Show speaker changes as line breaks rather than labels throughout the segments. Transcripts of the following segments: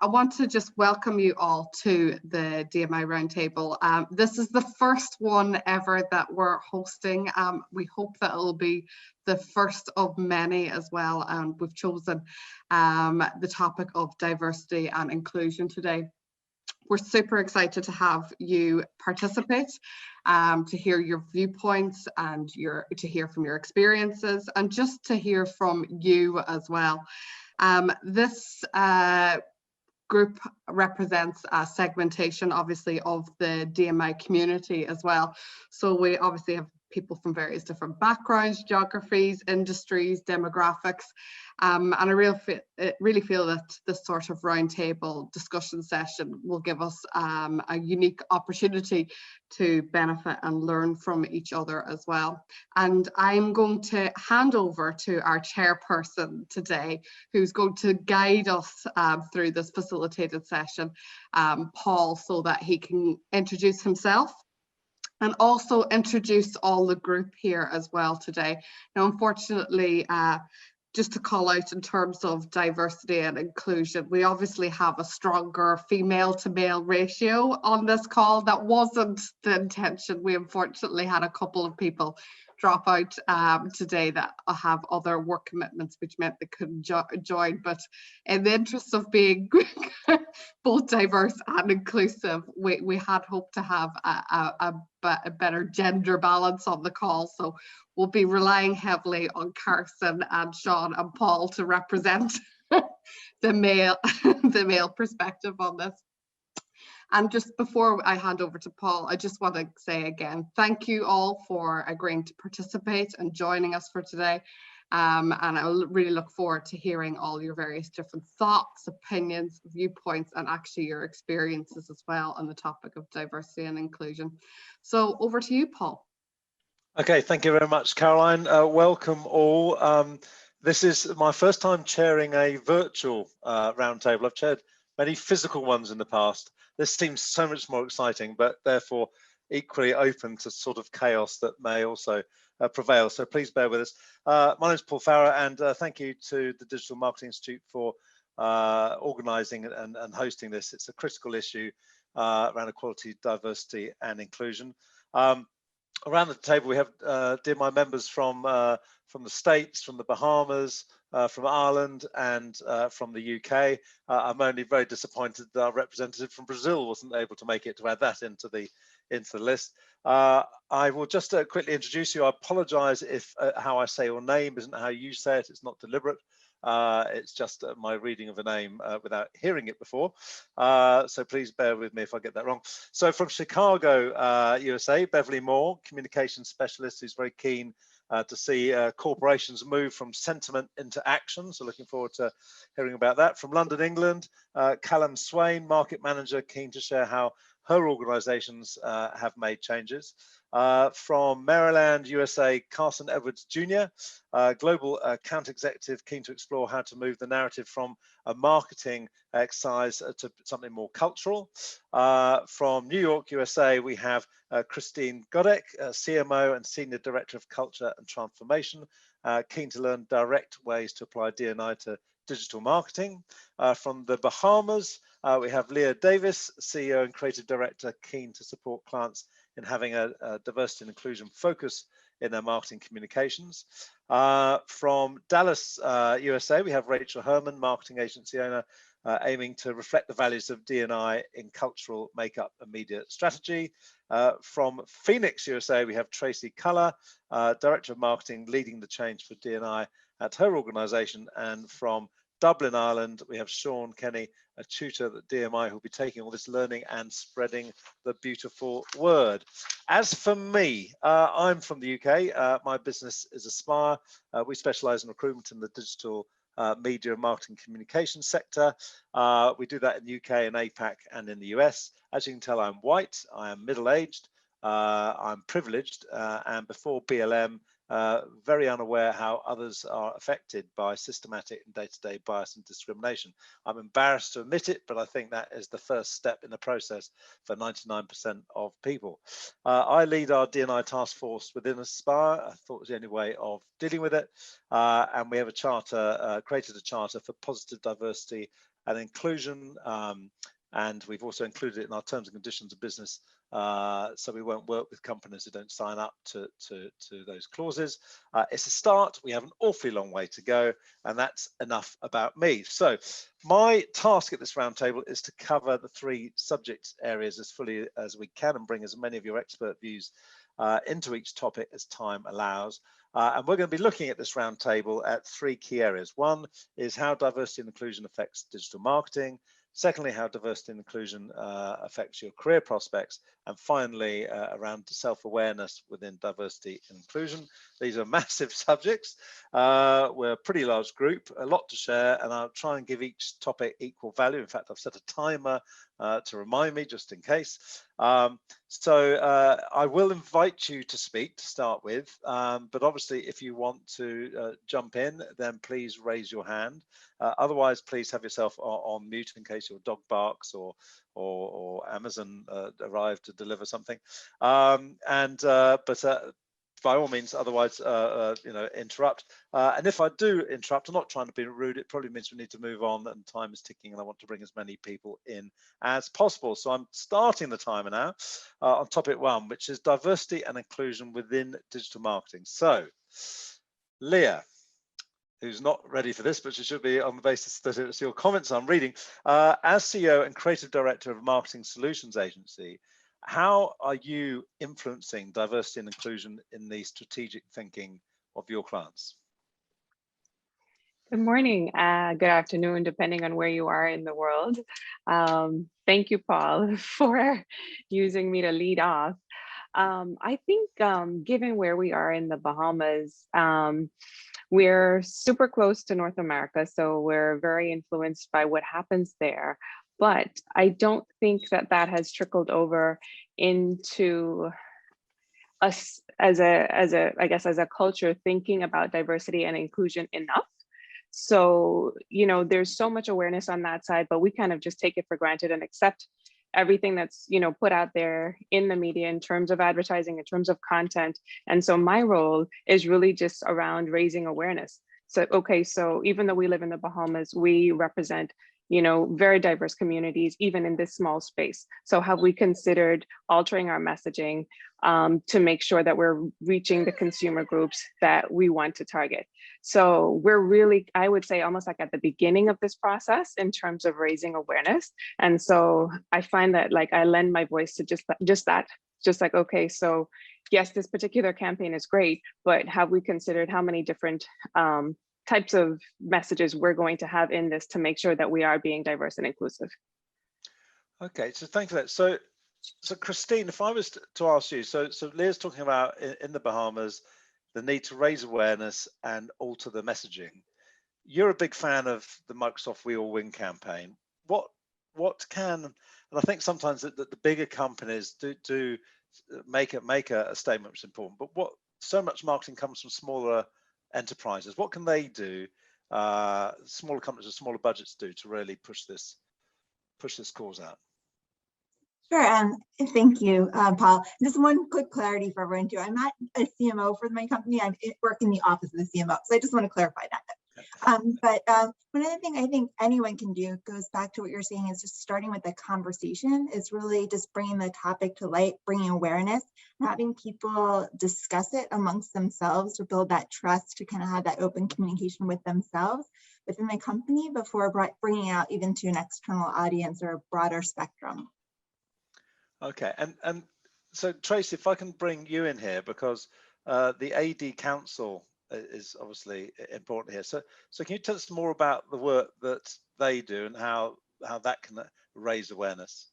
I want to just welcome you all to the DMI Roundtable. This is the first one ever that we're hosting. We hope that it'll be the first of many as well. And we've chosen the topic of diversity and inclusion today. We're super excited to have you participate, to hear your viewpoints and to hear from your experiences, and just to hear from you as well. This group represents a segmentation, obviously, of the DMI community as well. So we obviously have people from various different backgrounds, geographies, industries, demographics, and I really feel that this sort of roundtable discussion session will give us a unique opportunity to benefit and learn from each other as well. And I'm going to hand over to our chairperson today, who's going to guide us through this facilitated session, Paul, so that he can introduce himself and also introduce all the group here as well today. Now, unfortunately, just to call out in terms of diversity and inclusion, we obviously have a stronger female to male ratio on this call. That wasn't the intention. We unfortunately had a couple of people drop out today that have other work commitments, which meant they couldn't join. But in the interest of being both diverse and inclusive, we had hoped to have a better gender balance on the call. So we'll be relying heavily on Carson and Sean and Paul to represent the male perspective on this. And just before I hand over to Paul, I just want to say again, thank you all for agreeing to participate and joining us for today. And I really look forward to hearing all your various different thoughts, opinions, viewpoints, and actually your experiences as well on the topic of diversity and inclusion. So over to you, Paul.
Okay, thank you very much, Caroline. Welcome all. This is my first time chairing a virtual roundtable. I've chaired many physical ones in the past. This seems so much more exciting, but therefore equally open to sort of chaos that may also prevail. So please bear with us. My name is Paul Farrer, and thank you to the Digital Marketing Institute for organising and hosting this. It's a critical issue around equality, diversity and inclusion. Around the table we have DMI members from the States, from the Bahamas, from Ireland and from the UK. I'm only very disappointed that our representative from Brazil wasn't able to make it, to add that into the list. I will just quickly introduce you. I apologise if how I say your name isn't how you say it. It's not deliberate. It's just my reading of a name without hearing it before. So please bear with me if I get that wrong. So from Chicago, USA, Beverly Moore, communications specialist who's very keen to see corporations move from sentiment into action. So looking forward to hearing about that. From London, England, Callan Swaim, market manager, keen to share how her organizations have made changes. From Maryland, USA, Carson Edwards Jr., global account executive, keen to explore how to move the narrative from a marketing exercise to something more cultural. From New York, USA, we have Christine Godek, CMO and Senior Director of Culture and Transformation, keen to learn direct ways to apply D&I to digital marketing. From the Bahamas, we have Leah Davis, CEO and Creative Director, keen to support clients in having a diversity and inclusion focus in their marketing communications. From Dallas, USA, we have Rachael, Herrmann, marketing agency owner, aiming to reflect the values of D&I in cultural makeup and media strategy. From Phoenix, USA, we have Tracie, Culler, Director of Marketing, leading the change for D&I at her organization. And from Dublin, Ireland, we have Sean Kenny, a tutor at DMI who'll be taking all this learning and spreading the beautiful word. As for me, I'm from the UK. My business is Aspire. We specialize in recruitment in the digital media and marketing communication sector. We do that in the UK and APAC and in the US. As you can tell, I'm white, I am middle-aged, I'm privileged, and before BLM, very unaware how others are affected by systematic and day-to-day bias and discrimination. I'm embarrassed to admit it, but I think that is the first step in the process for 99% of people. I lead our D&I task force within Aspire. I thought it was the only way of dealing with it. And we have a charter, created a charter for positive diversity and inclusion, and we've also included it in our terms and conditions of business, so we won't work with companies that don't sign up to those clauses. It's a start. We have an awfully long way to go, and that's enough about me. So my task at this roundtable is to cover the 3 subject areas as fully as we can and bring as many of your expert views into each topic as time allows. And we're going to be looking at this roundtable at 3 key areas. One is how diversity and inclusion affects digital marketing. Secondly, how diversity and inclusion affects your career prospects. And finally, around self-awareness within diversity and inclusion. These are massive subjects. We're a pretty large group, a lot to share, and I'll try and give each topic equal value. In fact, I've set a timer to remind me, just in case. So I will invite you to speak to start with, but obviously if you want to jump in, then please raise your hand. Otherwise, please have yourself on mute in case your dog barks or Amazon arrived to deliver something. But by all means, otherwise, interrupt. And if I do interrupt, I'm not trying to be rude. It probably means we need to move on and time is ticking and I want to bring as many people in as possible. So I'm starting the timer now on topic 1, which is diversity and inclusion within digital marketing. So Leah, who's not ready for this, but she should be on the basis that it's your comments I'm reading. As CEO and Creative Director of a Marketing Solutions Agency, how are you influencing diversity and inclusion in the strategic thinking of your clients?
Good morning, good afternoon, depending on where you are in the world. Thank you, Paul, for using me to lead off. I think given where we are in the Bahamas, we're super close to North America, so we're very influenced by what happens there. But I don't think that has trickled over into us as a culture thinking about diversity and inclusion enough. So, there's so much awareness on that side, but we kind of just take it for granted and accept everything that's, put out there in the media in terms of advertising, in terms of content. And so my role is really just around raising awareness. So, okay, so even though we live in the Bahamas, we represent very diverse communities, even in this small space. So have we considered altering our messaging to make sure that we're reaching the consumer groups that we want to target? So we're really, I would say, almost like at the beginning of this process in terms of raising awareness. And so I find that I lend my voice to just like, okay, so yes, this particular campaign is great, but have we considered how many different types of messages we're going to have in this to make sure that we are being diverse and inclusive?
Okay, so thank you for that. So Christine, if I was to ask you, so Leah's talking about in the Bahamas, the need to raise awareness and alter the messaging. You're a big fan of the Microsoft We All Win campaign. What can, and I think sometimes that the bigger companies do make a statement which is important, but what so much marketing comes from smaller enterprises. What can they do, smaller companies with smaller budgets do to really push this cause out?
Sure. Thank you, Paul. Just one quick clarity for everyone too. I'm not a CMO for my company. I work in the office of the CMO. So I just want to clarify that. But one other thing I think anyone can do goes back to what you're saying is just starting with the conversation is really just bringing the topic to light, bringing awareness, and having people discuss it amongst themselves to build that trust, to kind of have that open communication with themselves within the company before bringing out even to an external audience or a broader spectrum. Okay,
and so Tracie, if I can bring you in here, because the AD Council is obviously important here. So can you tell us more about the work that they do and how that can raise awareness?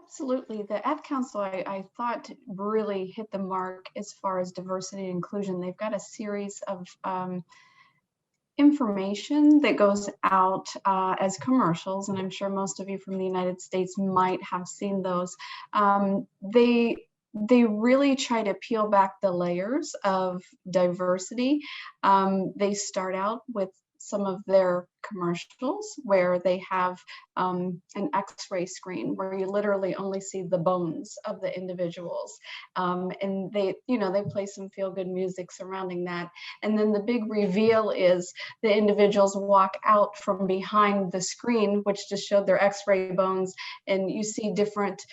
Absolutely. The Ad Council, I thought really hit the mark as far as diversity and inclusion. They've got a series of information that goes out as commercials, and I'm sure most of you from the United States might have seen those. They really try to peel back the layers of diversity. They start out with some of their commercials where they have an X-ray screen where you literally only see the bones of the individuals, and they play some feel-good music surrounding that, and then the big reveal is the individuals walk out from behind the screen, which just showed their X-ray bones, and you see different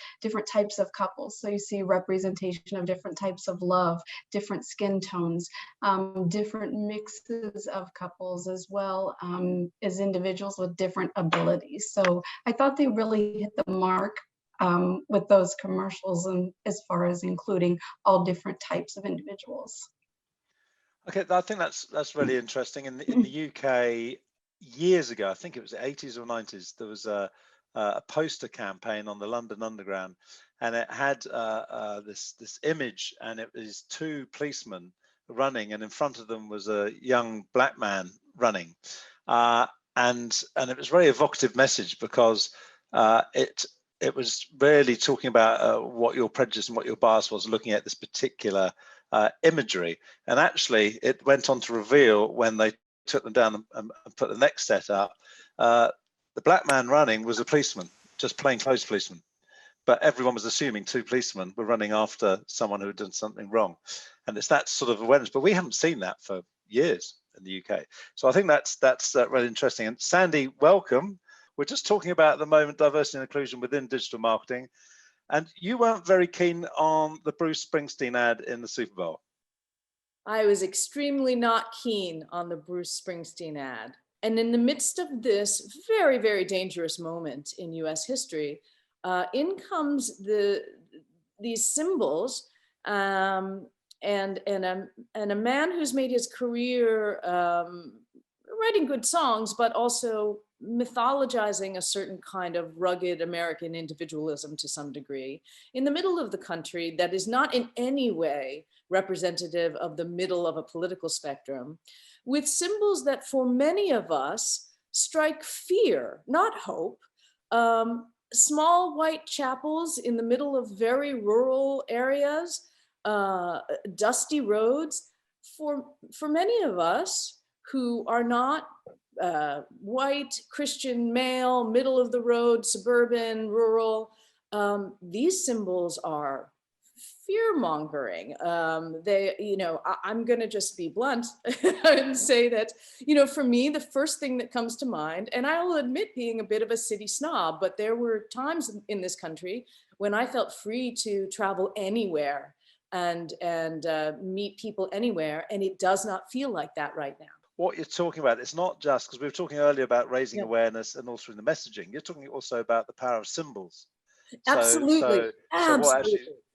types of couples. So you see representation of different types of love, different skin tones, different mixes of couples, as well as individuals with different abilities. So I thought they really hit the mark with those commercials, and as far as including all different types of individuals.
Okay, I think that's really interesting. In the UK, years ago, I think it was the 80s or 90s, there was a poster campaign on the London Underground, and it had this image, and it was two policemen running, and in front of them was a young black man running, and it was a very evocative message, because it was really talking about what your prejudice and what your bias was, looking at this particular imagery. And actually it went on to reveal, when they took them down and put the next set up, the black man running was a policeman, just plainclothes policeman, but everyone was assuming two policemen were running after someone who had done something wrong. And it's that sort of awareness, but we haven't seen that for years in the UK. So I think that's really interesting. And Sandy, welcome. We're just talking about at the moment diversity and inclusion within digital marketing, and you weren't very keen on the Bruce Springsteen ad in the Super Bowl.
I was extremely not keen on the Bruce Springsteen ad. And in the midst of this very, very dangerous moment in US history, in comes these symbols, and a man who's made his career writing good songs, but also mythologizing a certain kind of rugged American individualism to some degree, in the middle of the country that is not in any way representative of the middle of a political spectrum, with symbols that for many of us strike fear, not hope. Small white chapels in the middle of very rural areas, dusty roads. For many of us who are not white, Christian, male, middle of the road, suburban, rural, these symbols are fear mongering. I'm going to just be blunt and say that, for me, the first thing that comes to mind, and I'll admit being a bit of a city snob, but there were times in this country when I felt free to travel anywhere and meet people anywhere, and it does not feel like that right now.
What you're talking about, it's not just, because we were talking earlier about raising awareness and also in the messaging, you're talking also about the power of symbols.
Absolutely.
So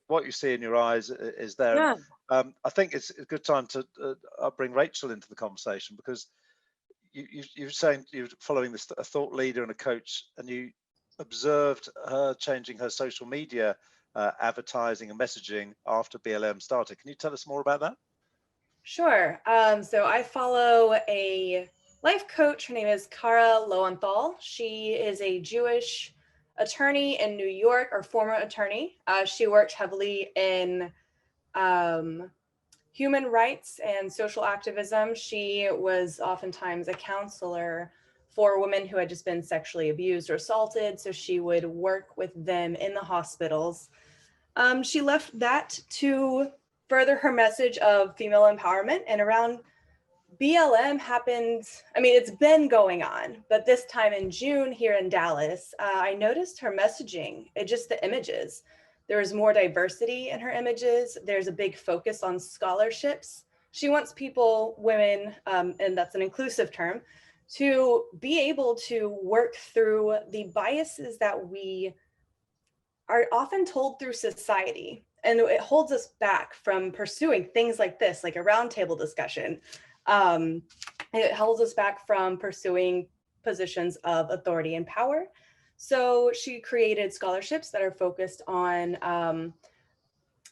what you see in your eyes is there.
Yeah.
I think it's a good time to bring Rachael into the conversation, because you're saying you're following a thought leader and a coach, and you observed her changing her social media advertising and messaging after BLM started. Can you tell us more about that?
Sure. So I follow a life coach. Her name is Kara Lowenthal. She is a Jewish attorney in New York, or former attorney. She worked heavily in human rights and social activism. She was oftentimes a counselor for women who had just been sexually abused or assaulted. So she would work with them in the hospitals. She left that to further her message of female empowerment, and around BLM happened, it's been going on, but this time in June here in Dallas, I noticed her messaging, the images. There was more diversity in her images. There's a big focus on scholarships. She wants people, women, and that's an inclusive term, to be able to work through the biases that we are often told through society. And it holds us back from pursuing things like this, like a roundtable discussion. It holds us back from pursuing positions of authority and power. So she created scholarships that are focused on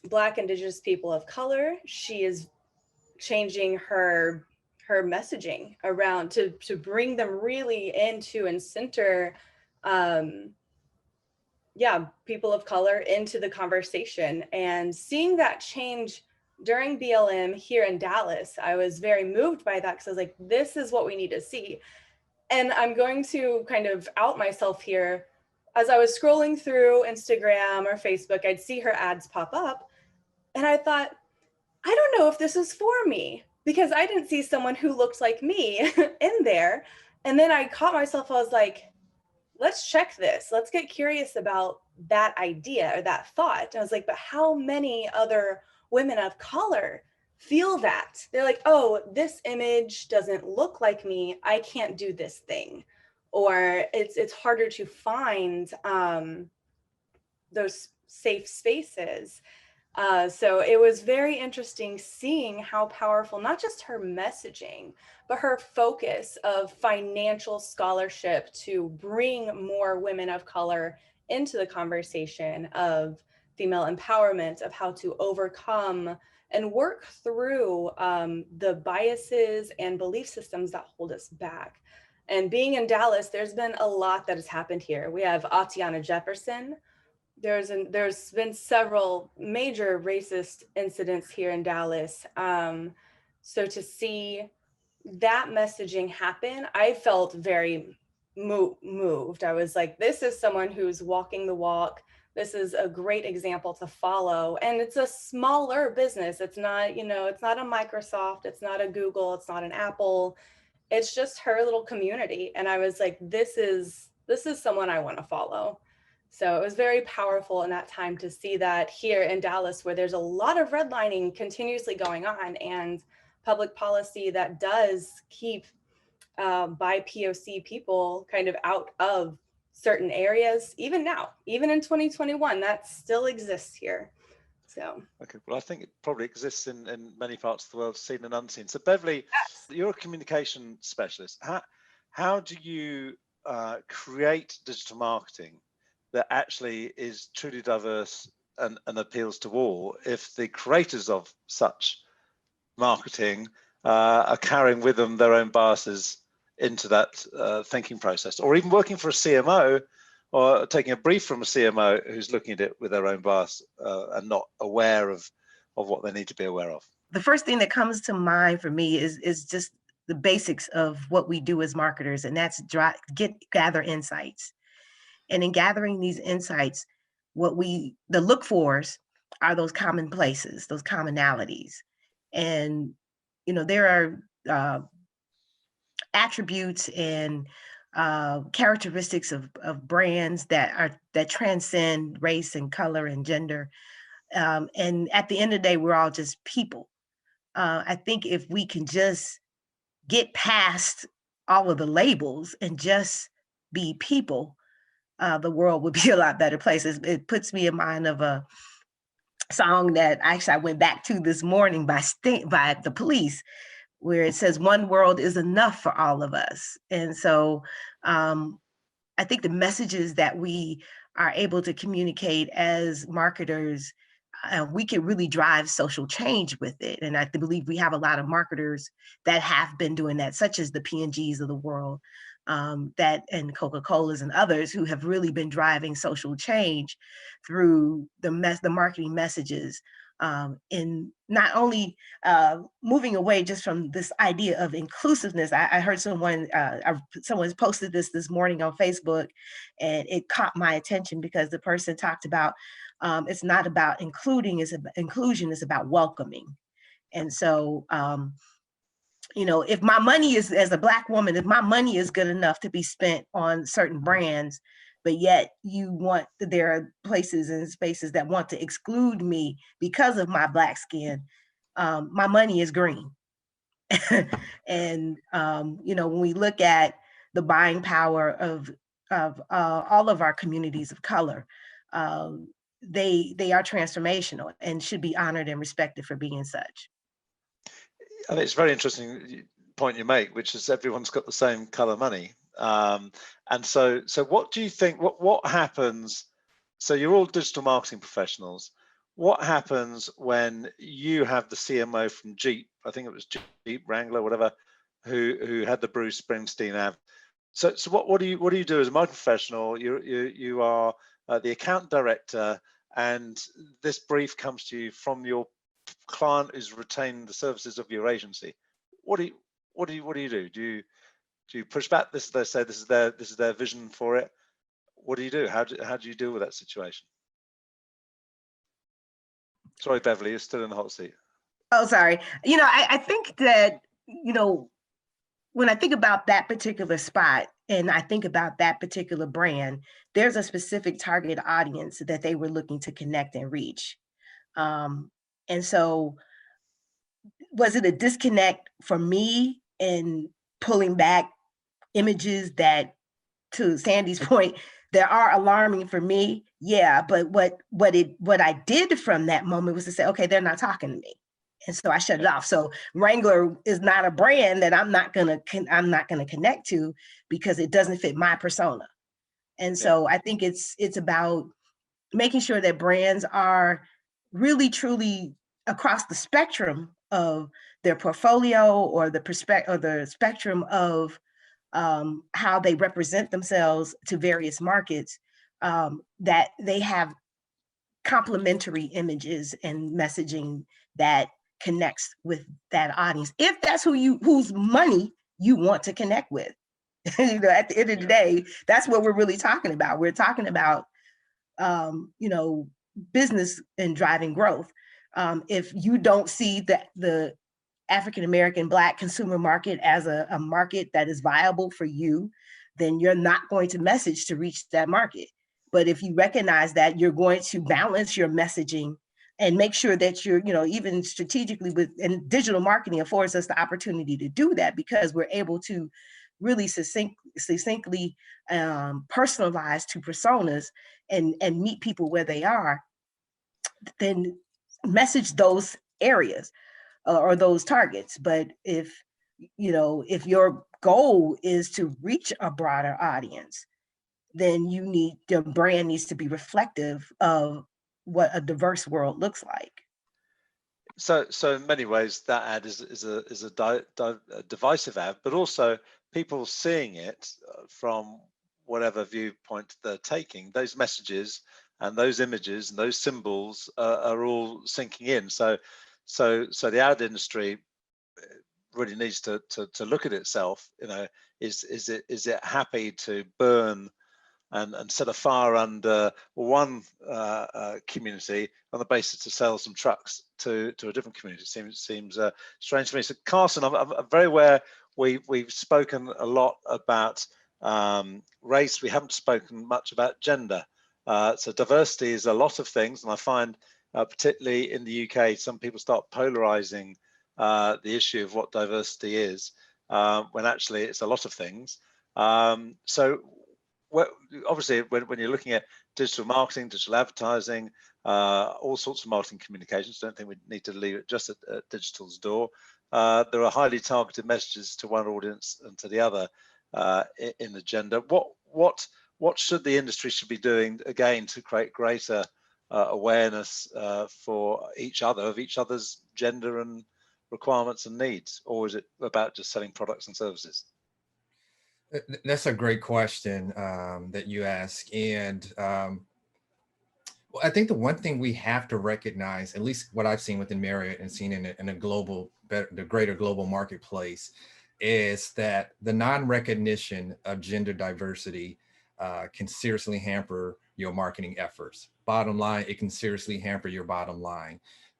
Black, Indigenous people of color. She is changing her messaging around to bring them really into and center people of color into the conversation. And seeing that change during BLM here in Dallas, I was very moved by that, because I was like, this is what we need to see. And I'm going to kind of out myself here. As I was scrolling through Instagram or Facebook, I'd see her ads pop up. And I thought, I don't know if this is for me, because I didn't see someone who looked like me in there. And then I caught myself, I was like, let's check this. Let's get curious about that idea or that thought. And I was like, but how many other women of color feel that? They're like, oh, this image doesn't look like me. I can't do this thing. Or it's harder to find those safe spaces. So it was very interesting seeing how powerful, not just her messaging, but her focus of financial scholarship to bring more women of color into the conversation of female empowerment, of how to overcome and work through the biases and belief systems that hold us back. And being in Dallas, there's been a lot that has happened here. We have Atiana Jefferson. There's been several major racist incidents here in Dallas. So to see that messaging happen, I felt very moved. I was like, this is someone who's walking the walk. This is a great example to follow. And it's a smaller business. It's not, it's not a Microsoft, it's not a Google, it's not an Apple. It's just her little community. And I was like, this is someone I want to follow. So it was very powerful in that time to see that here in Dallas, where there's a lot of redlining continuously going on and public policy that does keep BIPOC people kind of out of certain areas, even now, even in 2021, that still exists here. So.
Okay, well, I think it probably exists in many parts of the world, seen and unseen. So Beverly, yes, you're a communication specialist. How do you create digital marketing that actually is truly diverse and appeals to all if the creators of such marketing are carrying with them their own biases into that thinking process, or even working for a CMO or taking a brief from a CMO who's looking at it with their own bias and not aware of what they need to be aware of?
The first thing that comes to mind for me is just the basics of what we do as marketers, and that's gather insights. And in gathering these insights, the look fors are those common places, those commonalities. And, there are attributes and characteristics of brands that transcend race and color and gender. And at the end of the day, we're all just people. I think if we can just get past all of the labels and just be people, the world would be a lot better place. It puts me in mind of a song that actually I went back to this morning by the Police, where it says, "One world is enough for all of us." And so I think the messages that we are able to communicate as marketers, we can really drive social change with it. And I believe we have a lot of marketers that have been doing that, such as the P&Gs of the world, and Coca-Cola's and others who have really been driving social change through the marketing messages, in not only moving away just from this idea of inclusiveness. I heard someone posted this morning on Facebook, and it caught my attention because the person talked about it's not about inclusion is about welcoming. And so if my money is, as a Black woman, if my money is good enough to be spent on certain brands, but yet there are places and spaces that want to exclude me because of my Black skin, my money is green. And when we look at the buying power of all of our communities of color, they are transformational and should be honored and respected for being such.
And it's a very interesting point you make, which is everyone's got the same color money. And so what do you think, what happens? So you're all digital marketing professionals. What happens when you have the CMO from Jeep, I think it was Jeep Wrangler, whatever, who had the Bruce Springsteen ad? So what do you do as a marketing professional? You are the account director, and this brief comes to you from your client who's retained the services of your agency. What do you do? Do you push back? They say this is their vision for it. What do you do? How do you deal with that situation? Sorry, Beverly, you're still in the hot seat.
Oh, sorry. I think that, when I think about that particular spot and I think about that particular brand, there's a specific target audience that they were looking to connect and reach. And so was it a disconnect for me in pulling back images that, to Sandy's point, that are alarming for me? Yeah, but what I did from that moment was to say, okay, they're not talking to me. And so I shut it off. So Wrangler is not a brand that I'm not gonna connect to because it doesn't fit my persona. And so I think it's about making sure that brands are really truly across the spectrum of their portfolio or the spectrum of how they represent themselves to various markets, that they have complementary images and messaging that connects with that audience, if that's whose money you want to connect with. At the end of the day, that's what we're really talking about. We're talking about business and driving growth. If you don't see the African American Black consumer market as a market that is viable for you, then you're not going to message to reach that market. But if you recognize that, you're going to balance your messaging and make sure that you're, even strategically and digital marketing affords us the opportunity to do that, because we're able to really succinctly personalize to personas and meet people where they are, then message those areas or those targets. But if your goal is to reach a broader audience, then your brand needs to be reflective of what a diverse world looks like.
So in many ways, that ad is a divisive ad, but also people seeing it from whatever viewpoint they're taking. Those messages and those images and those symbols are all sinking in. So the ad industry really needs to look at itself. Is it happy to burn and set a fire under one community on the basis to sell some trucks to a different community? It seems strange to me. So Carson, I'm very aware we've spoken a lot about race. We haven't spoken much about gender. So diversity is a lot of things, and I find particularly in the UK, some people start polarizing the issue of what diversity is when actually it's a lot of things. Obviously, when you're looking at digital marketing, digital advertising, all sorts of marketing communications, don't think we need to leave it just at digital's door. There are highly targeted messages to one audience and to the other in the gender. What should the industry be doing again to create greater awareness for each other's gender and requirements and needs, or is it about just selling products and services?
That's a great question that you ask. And well, I think the one thing we have to recognize, at least what I've seen within Marriott and seen in the greater global marketplace, is that the non-recognition of gender diversity can seriously hamper your marketing efforts. Bottom line, it can seriously hamper your bottom line.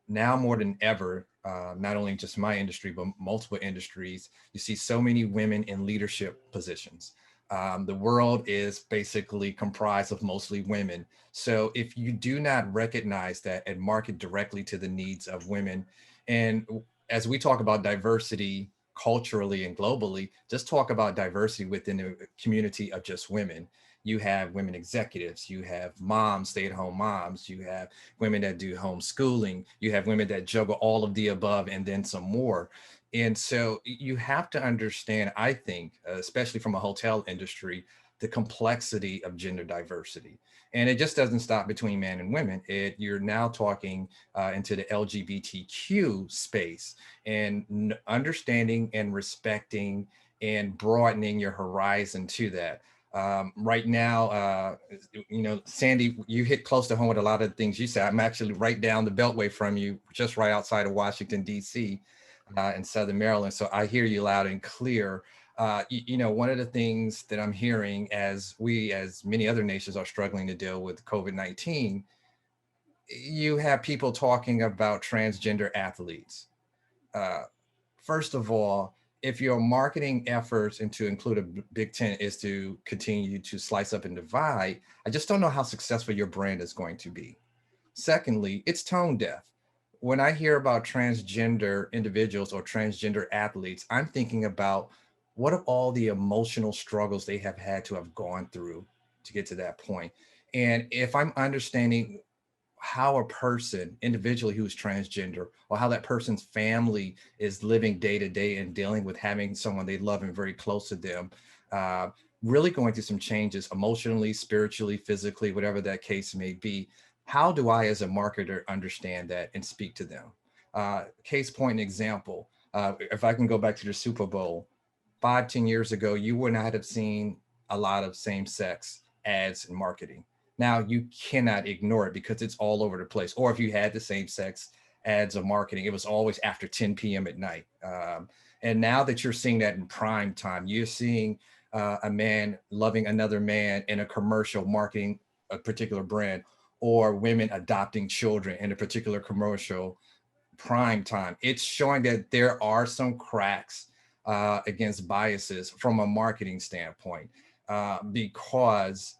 Now more than ever, not only just my industry, but multiple industries, you see so many women in leadership positions. The world is basically comprised of mostly women. So if you do not recognize that and market directly to the needs of women, and as we talk about diversity culturally and globally, just talk about diversity within the community of just women. You have women executives, you have moms, stay-at-home moms, you have women that do homeschooling, you have women that juggle all of the above and then some more. And so you have to understand, I think, especially from a hotel industry, the complexity of gender diversity. And it just doesn't stop between men and women. You're now talking into the LGBTQ space, and understanding and respecting and broadening your horizon to that. Right now, Sandy, you hit close to home with a lot of the things you said. I'm actually right down the Beltway from you, just right outside of Washington, D.C. In Southern Maryland. So I hear you loud and clear. One of the things that I'm hearing as many other nations are struggling to deal with COVID-19, you have people talking about transgender athletes. First of all, if your marketing efforts and to include a big tent is to continue to slice up and divide, I just don't know how successful your brand is going to be. Secondly, it's tone deaf. When I hear about transgender individuals or transgender athletes, I'm thinking about what are all the emotional struggles they have had to have gone through to get to that point. And if I'm understanding how a person individually who's transgender or how that person's family is living day to day and dealing with having someone they love and very close to them, really going through some changes emotionally, spiritually, physically, whatever that case may be. How do I as a marketer understand that and speak to them? Case point and example, if I can go back to the Super Bowl, 5-10 years ago, you would not have seen a lot of same-sex ads and marketing. Now you cannot ignore it because it's all over the place. Or if you had the same sex ads or marketing, it was always after 10 p.m. at night. And now that you're seeing that in prime time, you're seeing a man loving another man in a commercial marketing a particular brand, or women adopting children in a particular commercial prime time. It's showing that there are some cracks against biases from a marketing standpoint, because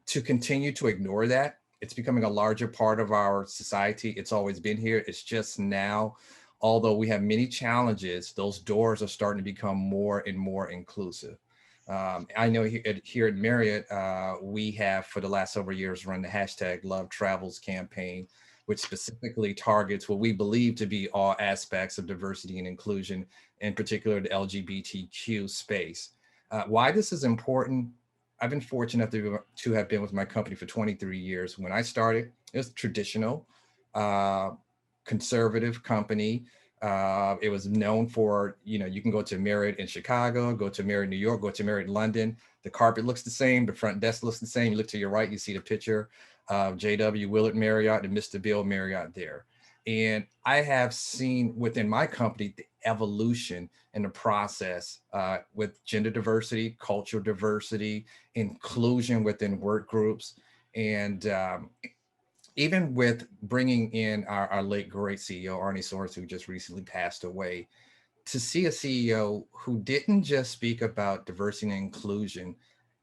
to continue to ignore that, it's becoming a larger part of our society. It's always been here. It's just now, although we have many challenges, those doors are starting to become more and more inclusive. I know here at Marriott, we have for the last several years run the hashtag Love Travels campaign, which specifically targets what we believe to be all aspects of diversity and inclusion, in particular the LGBTQ space. Why this is important, I've been fortunate to have been with my company for 23 years. When I started, it was traditional, conservative company. It was known for, you can go to Marriott in Chicago, go to Marriott New York, go to Marriott London. The carpet looks the same, the front desk looks the same. You look to your right, you see the picture of J.W. Willard Marriott and Mr. Bill Marriott there. And I have seen within my company the evolution in the process with gender diversity, cultural diversity, inclusion within work groups, and even with bringing in our late great CEO, Arnie Soares, who just recently passed away, to see a CEO who didn't just speak about diversity and inclusion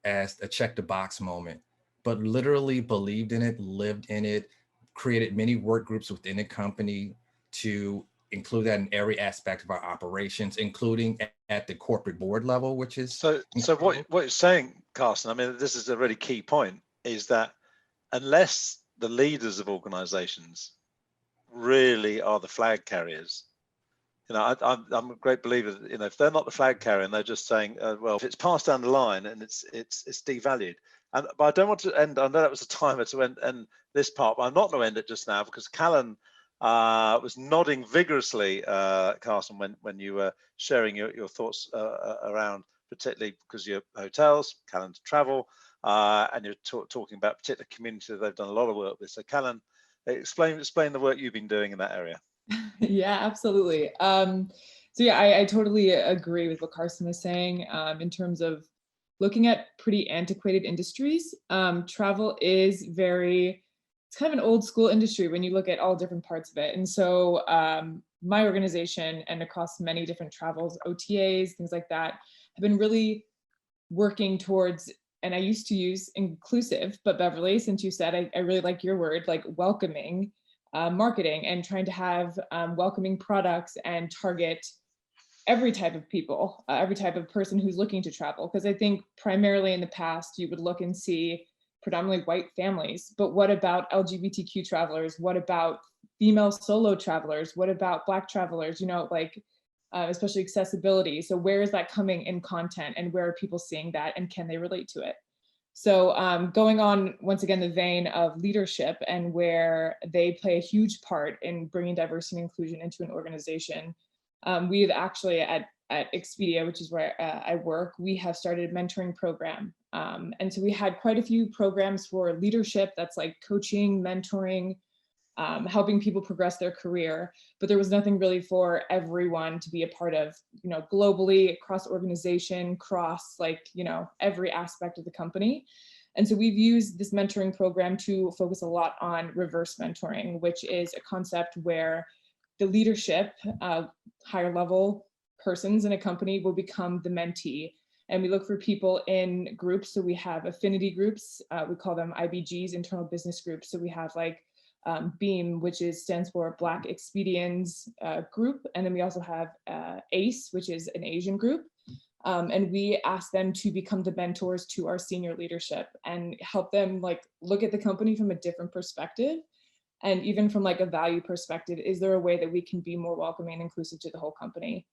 as a check the box moment, but literally believed in it, lived in it, created many work groups within the company to include that in every aspect of our operations, including at the corporate board level, which is
so what you're saying, Carson, I mean, this is a really key point, is that unless the leaders of organizations really are the flag carriers, I'm a great believer that, if they're not the flag carrier and they're just saying, well, if it's passed down the line and it's devalued. But I don't want to end, I know that was a timer to end this part, but I'm not going to end it just now because Callan was nodding vigorously, Carson, when you were sharing your thoughts around, particularly because your hotels, Callan to travel, and you're talking about particular community they've done a lot of work with. So Callan, explain the work you've been doing in that area.
Yeah, absolutely. So yeah, I totally agree with what Carson was saying in terms of looking at pretty antiquated industries. Travel is it's kind of an old school industry when you look at all different parts of it. And so my organization and across many different travels, OTAs, things like that, have been really working towards, and I used to use inclusive, but Beverly, since you said, I really like your word, like welcoming marketing, and trying to have welcoming products and target every type of people, every type of person who's looking to travel. Because I think primarily in the past, you would look and see predominantly white families, but what about LGBTQ travelers? What about female solo travelers? What about Black travelers? Especially accessibility. So where is that coming in content, and where are people seeing that, and can they relate to it? So going on, once again, the vein of leadership and where they play a huge part in bringing diversity and inclusion into an organization. We've actually at Expedia, which is where I work, we have started a mentoring program. And so we had quite a few programs for leadership. That's like coaching, mentoring, helping people progress their career, but there was nothing really for everyone to be a part of, globally, across organization, cross every aspect of the company. And so we've used this mentoring program to focus a lot on reverse mentoring, which is a concept where the leadership, higher level persons in a company will become the mentee. And we look for people in groups. So we have affinity groups, we call them IBGs, internal business groups. So we have BEAM, which stands for Black Expedians group. And then we also have ACE, which is an Asian group. And we ask them to become the mentors to our senior leadership and help them look at the company from a different perspective. And even from a value perspective, is there a way that we can be more welcoming and inclusive to the whole company?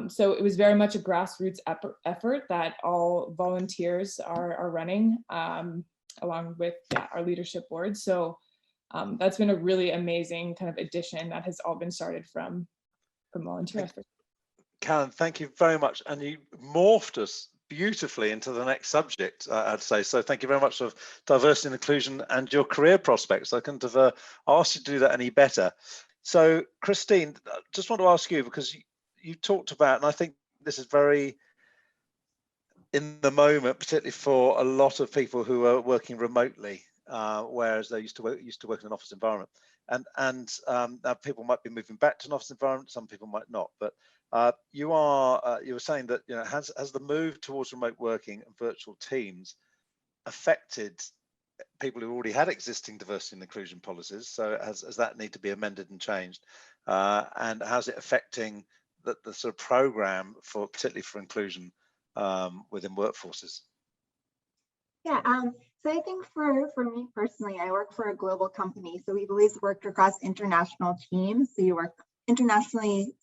So it was very much a grassroots effort that all volunteers are running along with our leadership board. So that's been a really amazing kind of addition that has all been started from volunteer effort.
Callan, thank you very much. And you morphed us beautifully into the next subject, I'd say. So thank you very much for diversity and inclusion and your career prospects. I couldn't have asked you to do that any better. So Christine, just want to ask you, because you talked about, and I think this is very in the moment, particularly for a lot of people who are working remotely, whereas they used to work in an office environment. And now people might be moving back to an office environment, some people might not, but you were saying that has the move towards remote working and virtual teams affected people who already had existing diversity and inclusion policies? So has that need to be amended and changed? And how's it affecting the sort of program particularly for inclusion within workforces?
Yeah, so I think for me personally, I work for a global company. So we've always worked across international teams. So you work internationally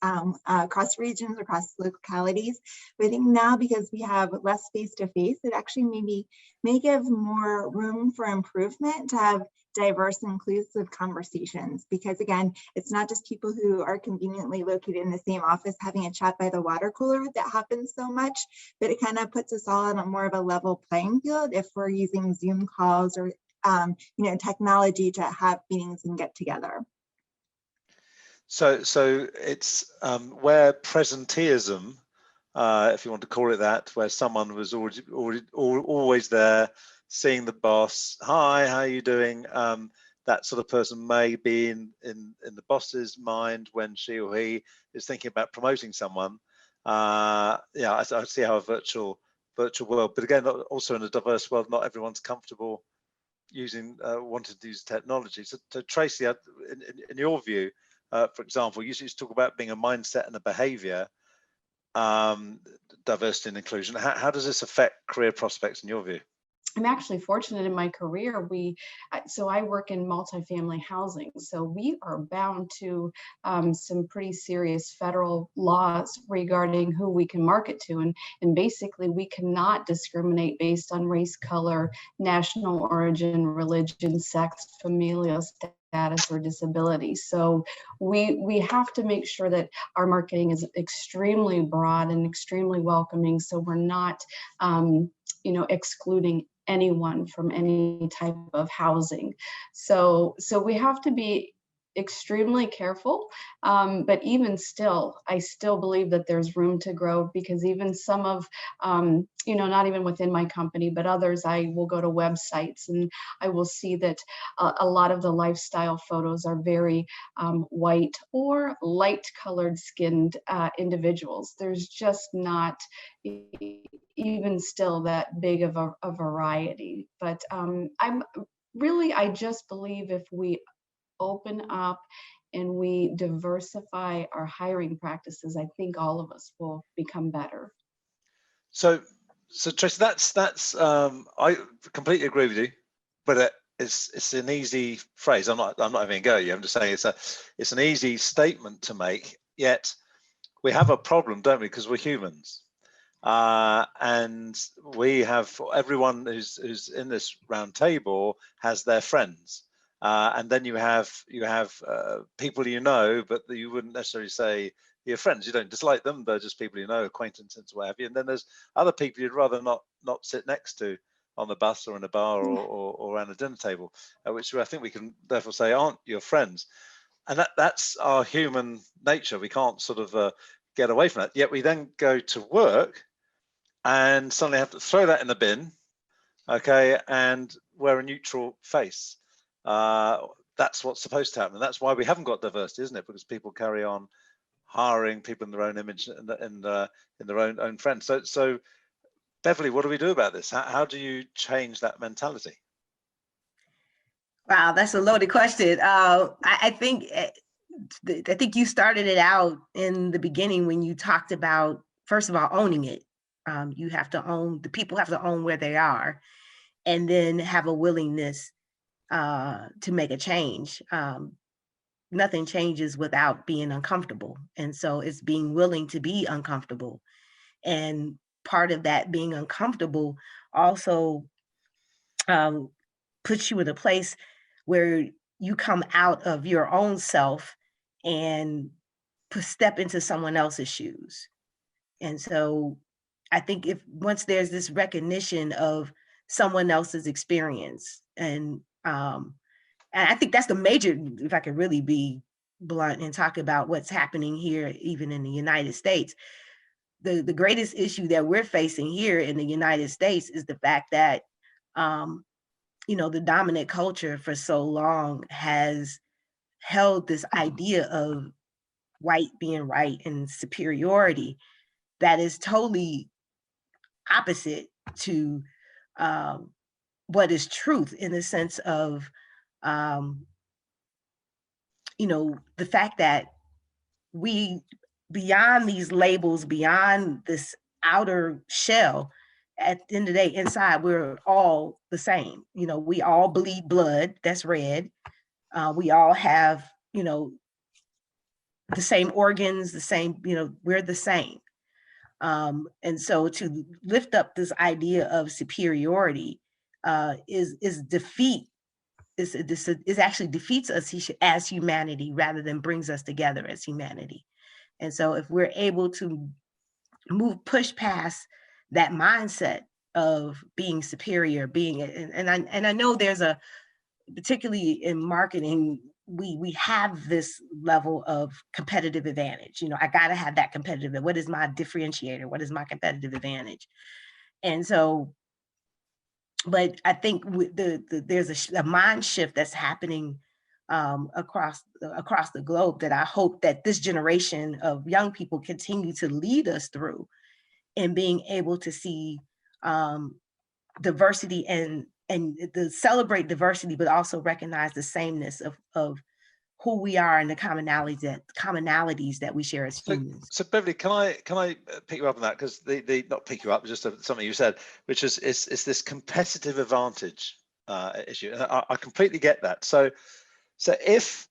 across regions, across localities. But I think now, because we have less face-to-face, it actually may give more room for improvement to have diverse, inclusive conversations. Because again, it's not just people who are conveniently located in the same office having a chat by the water cooler that happens so much, but it kind of puts us all on a more of a level playing field if we're using Zoom calls or technology to have meetings and get together.
So it's where presenteeism, if you want to call it that, where someone was always there, seeing the boss, hi, how are you doing? That sort of person may be in the boss's mind when she or he is thinking about promoting someone. I see how a virtual world, but again, also in a diverse world, not everyone's comfortable wanting to use technology. So Tracie, in your view, for example, you used to talk about being a mindset and a behavior, diversity and inclusion. How does this affect career prospects in your view?
I'm actually fortunate in my career. So I work in multifamily housing. So we are bound to some pretty serious federal laws regarding who we can market to. And basically we cannot discriminate based on race, color, national origin, religion, sex, familial status, or disability. So we have to make sure that our marketing is extremely broad and extremely welcoming. So we're not, excluding anyone from any type of housing. So we have to be extremely careful, but even still, I still believe that there's room to grow, because even some of, not even within my company, but others, I will go to websites and I will see that a lot of the lifestyle photos are very white or light colored skinned individuals. There's just not even still that big of a variety. But I just believe if we open up and we diversify our hiring practices, I think all of us will become better. So
Tracie, that's I completely agree with you, but it's an easy phrase. I'm not even going to go at you. I'm just saying it's an easy statement to make. Yet we have a problem, don't we? Because we're humans, and we have everyone who's in this round table has their friends. And then you have people you know, but you wouldn't necessarily say your friends. You don't dislike them; they're just people you know, acquaintances, what have you. And then there's other people you'd rather not sit next to. on the bus or in a bar or around a dinner table, which I think we can therefore say aren't your friends. And that's our human nature. We can't sort of get away from that. Yet we then go to work and suddenly have to throw that in the bin, okay, and wear a neutral face. That's what's supposed to happen. And that's why we haven't got diversity, isn't it? Because people carry on hiring people in their own image and in their own friends. So Beverly, what do we do about this? How do you change that mentality?
Wow, that's a loaded question. I think you started it out in the beginning when you talked about, first of all, owning it. You have to own, the people have to own where they are, and then have a willingness to make a change. Nothing changes without being uncomfortable. And so it's being willing to be uncomfortable. And part of that being uncomfortable also puts you in a place where you come out of your own self and step into someone else's shoes. And so I think once there's this recognition of someone else's experience, and I think that's the major, if I could really be blunt and talk about what's happening here, even in the United States, the greatest issue that we're facing here in the United States is the fact that the dominant culture for so long has held this idea of white being right and superiority that is totally opposite to what is truth, in the sense of the fact that we, beyond these labels, beyond this outer shell, at the end of the day, inside, we're all the same. We all bleed blood, that's red. We all have, the same organs, the same, we're the same. And so to lift up this idea of superiority is defeat. Is actually defeats us as humanity rather than brings us together as humanity. And so if we're able to push past that mindset of being superior, and I know there's particularly in marketing, we have this level of competitive advantage. I got to have that competitive. What is my differentiator? What is my competitive advantage? And so, but I think there's a mind shift that's happening across the globe that I hope that this generation of young people continue to lead us through, in being able to see diversity and to celebrate diversity, but also recognize the sameness of who we are and the commonalities that we share as humans.
So Beverly, can I pick you up on that? Because the not pick you up, just something you said, which is this competitive advantage issue. And I completely get that. So if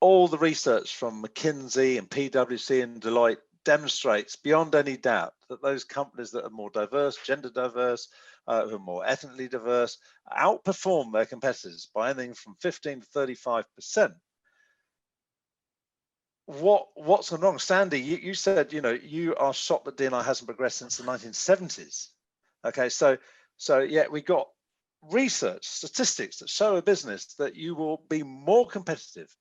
all the research from McKinsey and PwC and Deloitte demonstrates beyond any doubt that those companies that are more diverse, gender diverse, who are more ethnically diverse, outperform their competitors by anything from 15 to 35%. What's gone wrong? Sandy, you said, you are shocked that DNI hasn't progressed since the 1970s. Okay, so yeah, we got research, statistics that show a business that you will be more competitive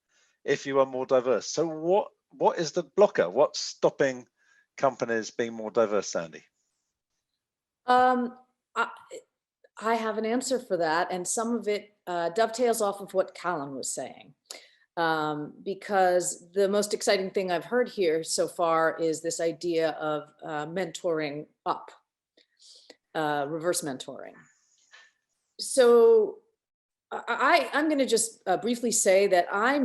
if you are more diverse. So what is the blocker? What's stopping companies being more diverse, Sandy?
I have an answer for that, and some of it dovetails off of what Callan was saying. Because the most exciting thing I've heard here so far is this idea of mentoring up, reverse mentoring. So I'm going to just briefly say that I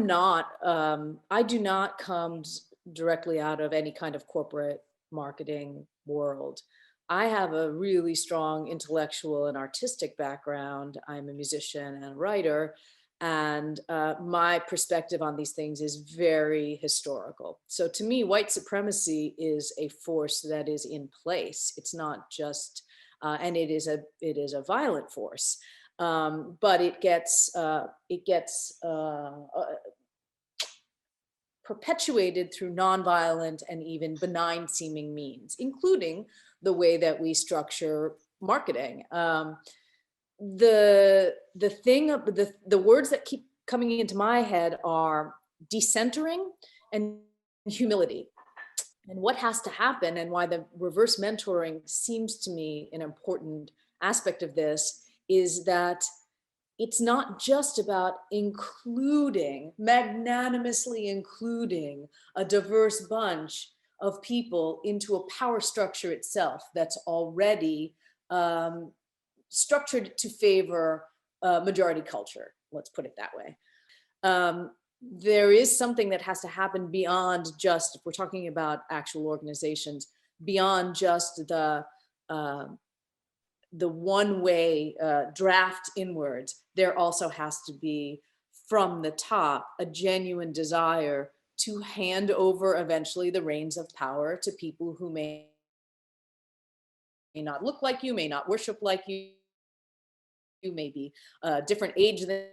do not come directly out of any kind of corporate marketing world. I have a really strong intellectual and artistic background. I'm a musician and a writer. And my perspective on these things is very historical. So to me, white supremacy is a force that is in place. It's not just, and it is a violent force, but it gets perpetuated through nonviolent and even benign seeming means, including the way that we structure marketing. the words that keep coming into my head are decentering and humility. And what has to happen, and why the reverse mentoring seems to me an important aspect of this, is that it's not just about magnanimously including a diverse bunch of people into a power structure itself that's already structured to favor majority culture, let's put it that way. There is something that has to happen beyond just, if we're talking about actual organizations, beyond just the one-way draft inwards. There also has to be, from the top, a genuine desire to hand over eventually the reins of power to people who may not look like you, may not worship like you may be different age than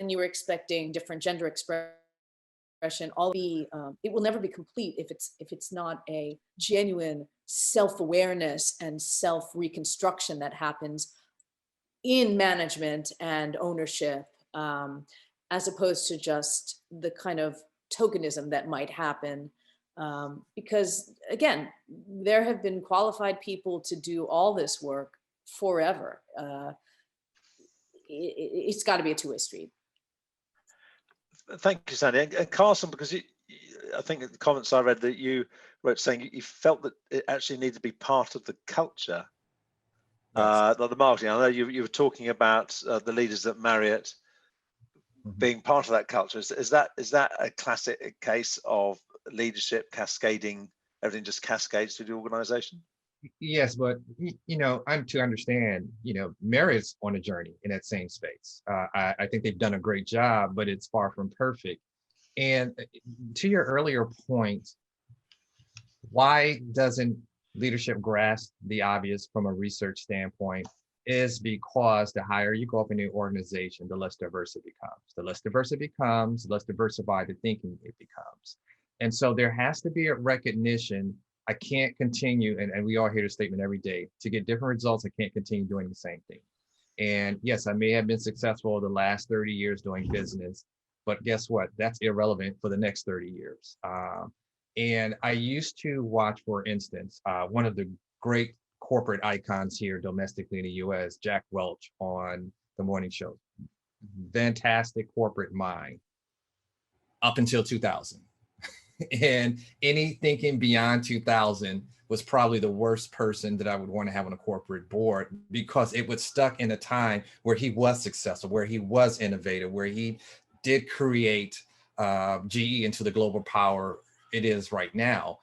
you were expecting, different gender expression. It will never be complete if it's not a genuine self-awareness and self-reconstruction that happens in management and ownership, as opposed to just the kind of tokenism that might happen. Because again, there have been qualified people to do all this work forever. It's got to be a two-way street.
Thank you, Sandhya. And Carson, because I think in the comments I read that you wrote saying you felt that it actually needed to be part of the culture, not the marketing. I know you were talking about the leaders at Marriott being part of that culture. Is that a classic case of leadership cascading, everything just cascades through the organization?
Yes, but I'm to understand, Marriott's on a journey in that same space. I think they've done a great job, but it's far from perfect. And to your earlier point, why doesn't leadership grasp the obvious from a research standpoint? Is because the higher you go up in the organization, the less diverse it becomes. The less diverse it becomes, the less diversified the thinking it becomes. And so there has to be a recognition. I can't continue, and we all hear the statement every day, to get different results, I can't continue doing the same thing. And yes, I may have been successful the last 30 years doing business, but guess what? That's irrelevant for the next 30 years. And I used to watch, for instance, one of the great corporate icons here domestically in the US, Jack Welch on the morning show. Fantastic corporate mind up until 2000. And any thinking beyond 2000 was probably the worst person that I would want to have on a corporate board, because it was stuck in a time where he was successful, where he was innovative, where he did create GE into the global power it is right now.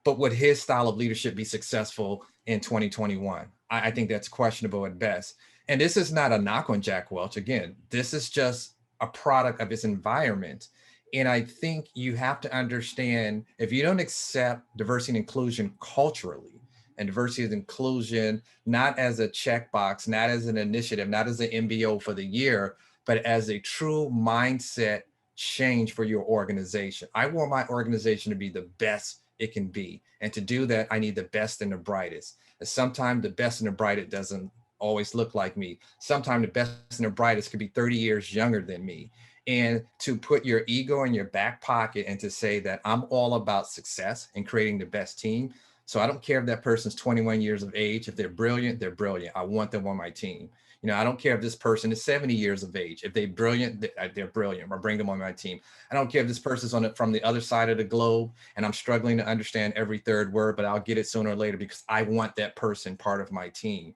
But would his style of leadership be successful in 2021? I think that's questionable at best. And this is not a knock on Jack Welch. Again, this is just a product of his environment. And I think you have to understand, if you don't accept diversity and inclusion culturally, and diversity and inclusion not as a checkbox, not as an initiative, not as an MBO for the year, but as a true mindset change for your organization. I want my organization to be the best it can be. And to do that, I need the best and the brightest. And sometimes the best and the brightest doesn't always look like me. Sometimes the best and the brightest could be 30 years younger than me. And to put your ego in your back pocket and to say that I'm all about success and creating the best team. So I don't care if that person's 21 years of age. If they're brilliant, they're brilliant. I want them on my team. I don't care if this person is 70 years of age. If they're brilliant, they're brilliant. Or bring them on my team. I don't care if this person's from the other side of the globe and I'm struggling to understand every third word, but I'll get it sooner or later because I want that person part of my team.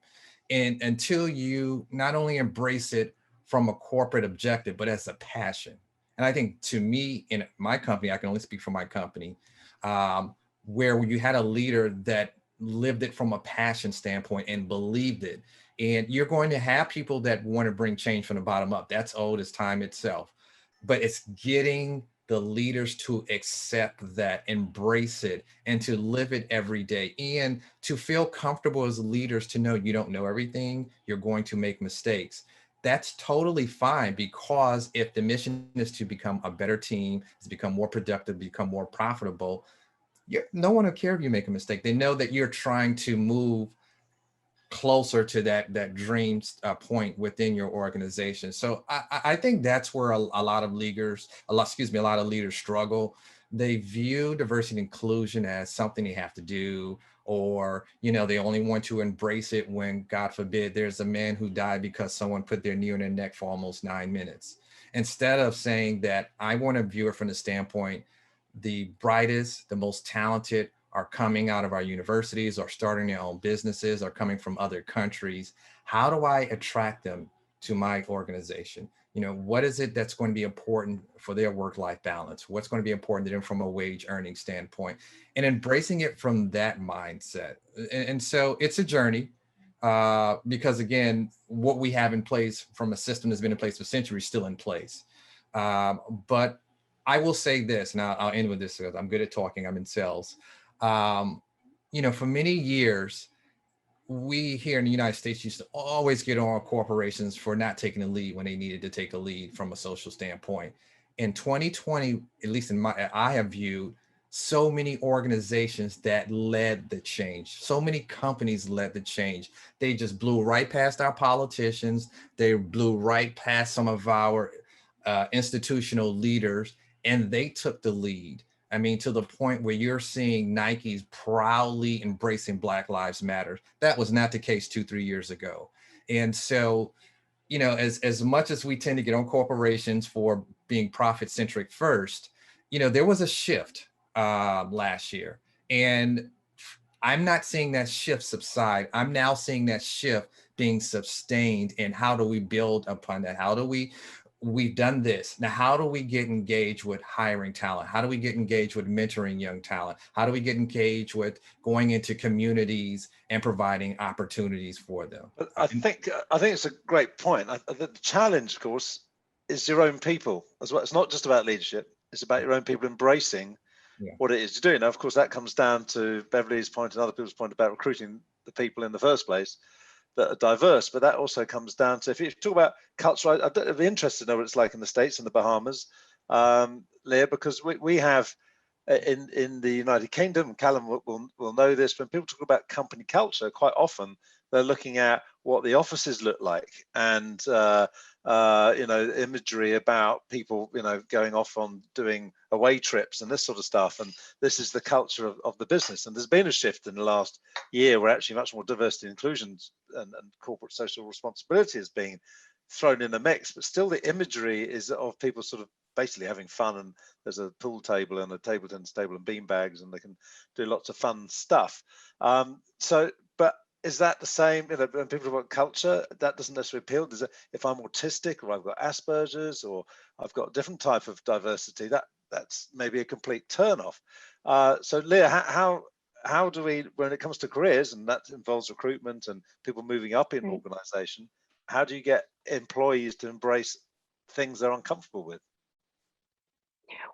And until you not only embrace it from a corporate objective, but as a passion. And I think, to me, in my company, I can only speak for my company, where you had a leader that lived it from a passion standpoint and believed it. And you're going to have people that want to bring change from the bottom up. That's old as time itself. But it's getting the leaders to accept that, embrace it, and to live it every day, and to feel comfortable as leaders to know you don't know everything, you're going to make mistakes. That's totally fine, because if the mission is to become a better team, to become more productive, become more profitable, no one will care if you make a mistake. They know that you're trying to move closer to that dream point within your organization. So I think that's where a lot of leaders struggle. They view diversity and inclusion as something they have to do, or, you know, they only want to embrace it when, God forbid, there's a man who died because someone put their knee on their neck for almost 9 minutes. Instead of saying that, I want to view it from the standpoint, the brightest, the most talented are coming out of our universities or starting their own businesses or coming from other countries. How do I attract them to my organization? You know, what is it that's going to be important for their work-life balance? What's going to be important to them from a wage earning standpoint? And embracing it from that mindset. And so it's a journey, because again, what we have in place from a system that's been in place for centuries is still in place. But I will say this, and I'll end with this because I'm good at talking, I'm in sales. You know, for many years, we here in the United States used to always get on corporations for not taking a lead when they needed to take a lead from a social standpoint. In 2020, at least I have viewed so many organizations that led the change. So many companies led the change. They just blew right past our politicians. They blew right past some of our institutional leaders, and they took the lead. I mean, to the point where you're seeing Nike's proudly embracing Black Lives Matter. That was not the case 2-3 years ago. And so, you know, as much as we tend to get on corporations for being profit-centric first, you know, there was a shift last year. And I'm not seeing that shift subside. I'm now seeing that shift being sustained. And how do we build upon that? How do we've done this. Now, how do we get engaged with hiring talent? How do we get engaged with mentoring young talent? How do we get engaged with going into communities and providing opportunities for them?
I think it's a great point. The challenge, of course, is your own people as well. It's not just about leadership. It's about your own people embracing what it is to do. Now, of course, that comes down to Beverly's point and other people's point about recruiting the people in the first place that are diverse, but that also comes down to, if you talk about culture, I'd be interested to know what it's like in the States and the Bahamas, Leah, because we have in the United Kingdom, Callan will know this, when people talk about company culture, quite often they're looking at what the offices look like and you know, imagery about people, you know, going off on doing away trips and this sort of stuff. And this is the culture of the business. And there's been a shift in the last year where actually much more diversity and inclusion and corporate social responsibility is being thrown in the mix. But still the imagery is of people sort of basically having fun, and there's a pool table and a table tennis table and bean bags, and they can do lots of fun stuff. But is that the same, you know, when people talk about culture, that doesn't necessarily appeal? Does it, if I'm autistic or I've got Asperger's or I've got a different type of diversity, that's maybe a complete turnoff. So Leah, how do we, when it comes to careers, and that involves recruitment and people moving up in organization, how do you get employees to embrace things they're uncomfortable with?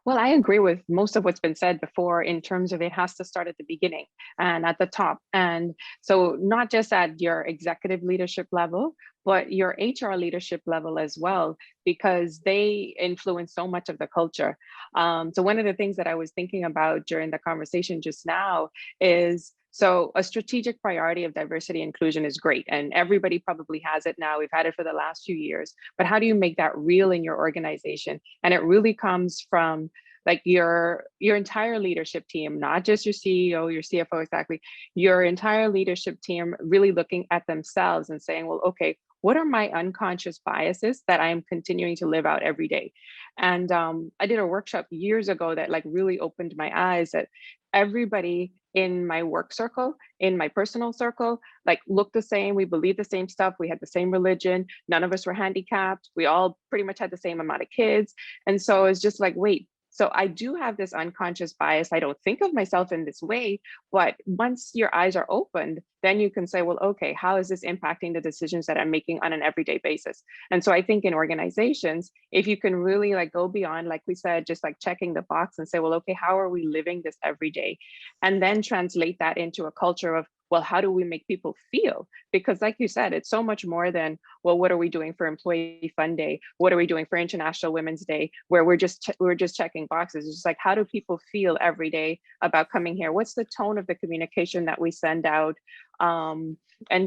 Well, I agree with most of what's been said before in terms of it has to start at the beginning and at the top. And so not just at your executive leadership level, but your HR leadership level as well, because they influence so much of the culture. So one of the things that I was thinking about during the conversation just now is, so a strategic priority of diversity and inclusion is great, and everybody probably has it now. We've had it for the last few years, but how do you make that real in your organization? And it really comes from like your entire leadership team, not just your CEO, your CFO, exactly, your entire leadership team really looking at themselves and saying, well, okay, what are my unconscious biases that I'm continuing to live out every day? And I did a workshop years ago that like really opened my eyes that everybody in my work circle, in my personal circle, like looked the same. We believed the same stuff. We had the same religion. None of us were handicapped. We all pretty much had the same amount of kids. And so it's just like, wait, so I do have this unconscious bias. I don't think of myself in this way, but once your eyes are opened, then you can say, well, okay, how is this impacting the decisions that I'm making on an everyday basis? And so I think in organizations, if you can really like go beyond, like we said, just like checking the box and say, well, okay, how are we living this every day? And then translate that into a culture of, well, how do we make people feel? Because like you said, it's so much more than, well, what are we doing for Employee Fun Day? What are we doing for International Women's Day? Where we're just checking boxes. It's just like, how do people feel every day about coming here? What's the tone of the communication that we send out? And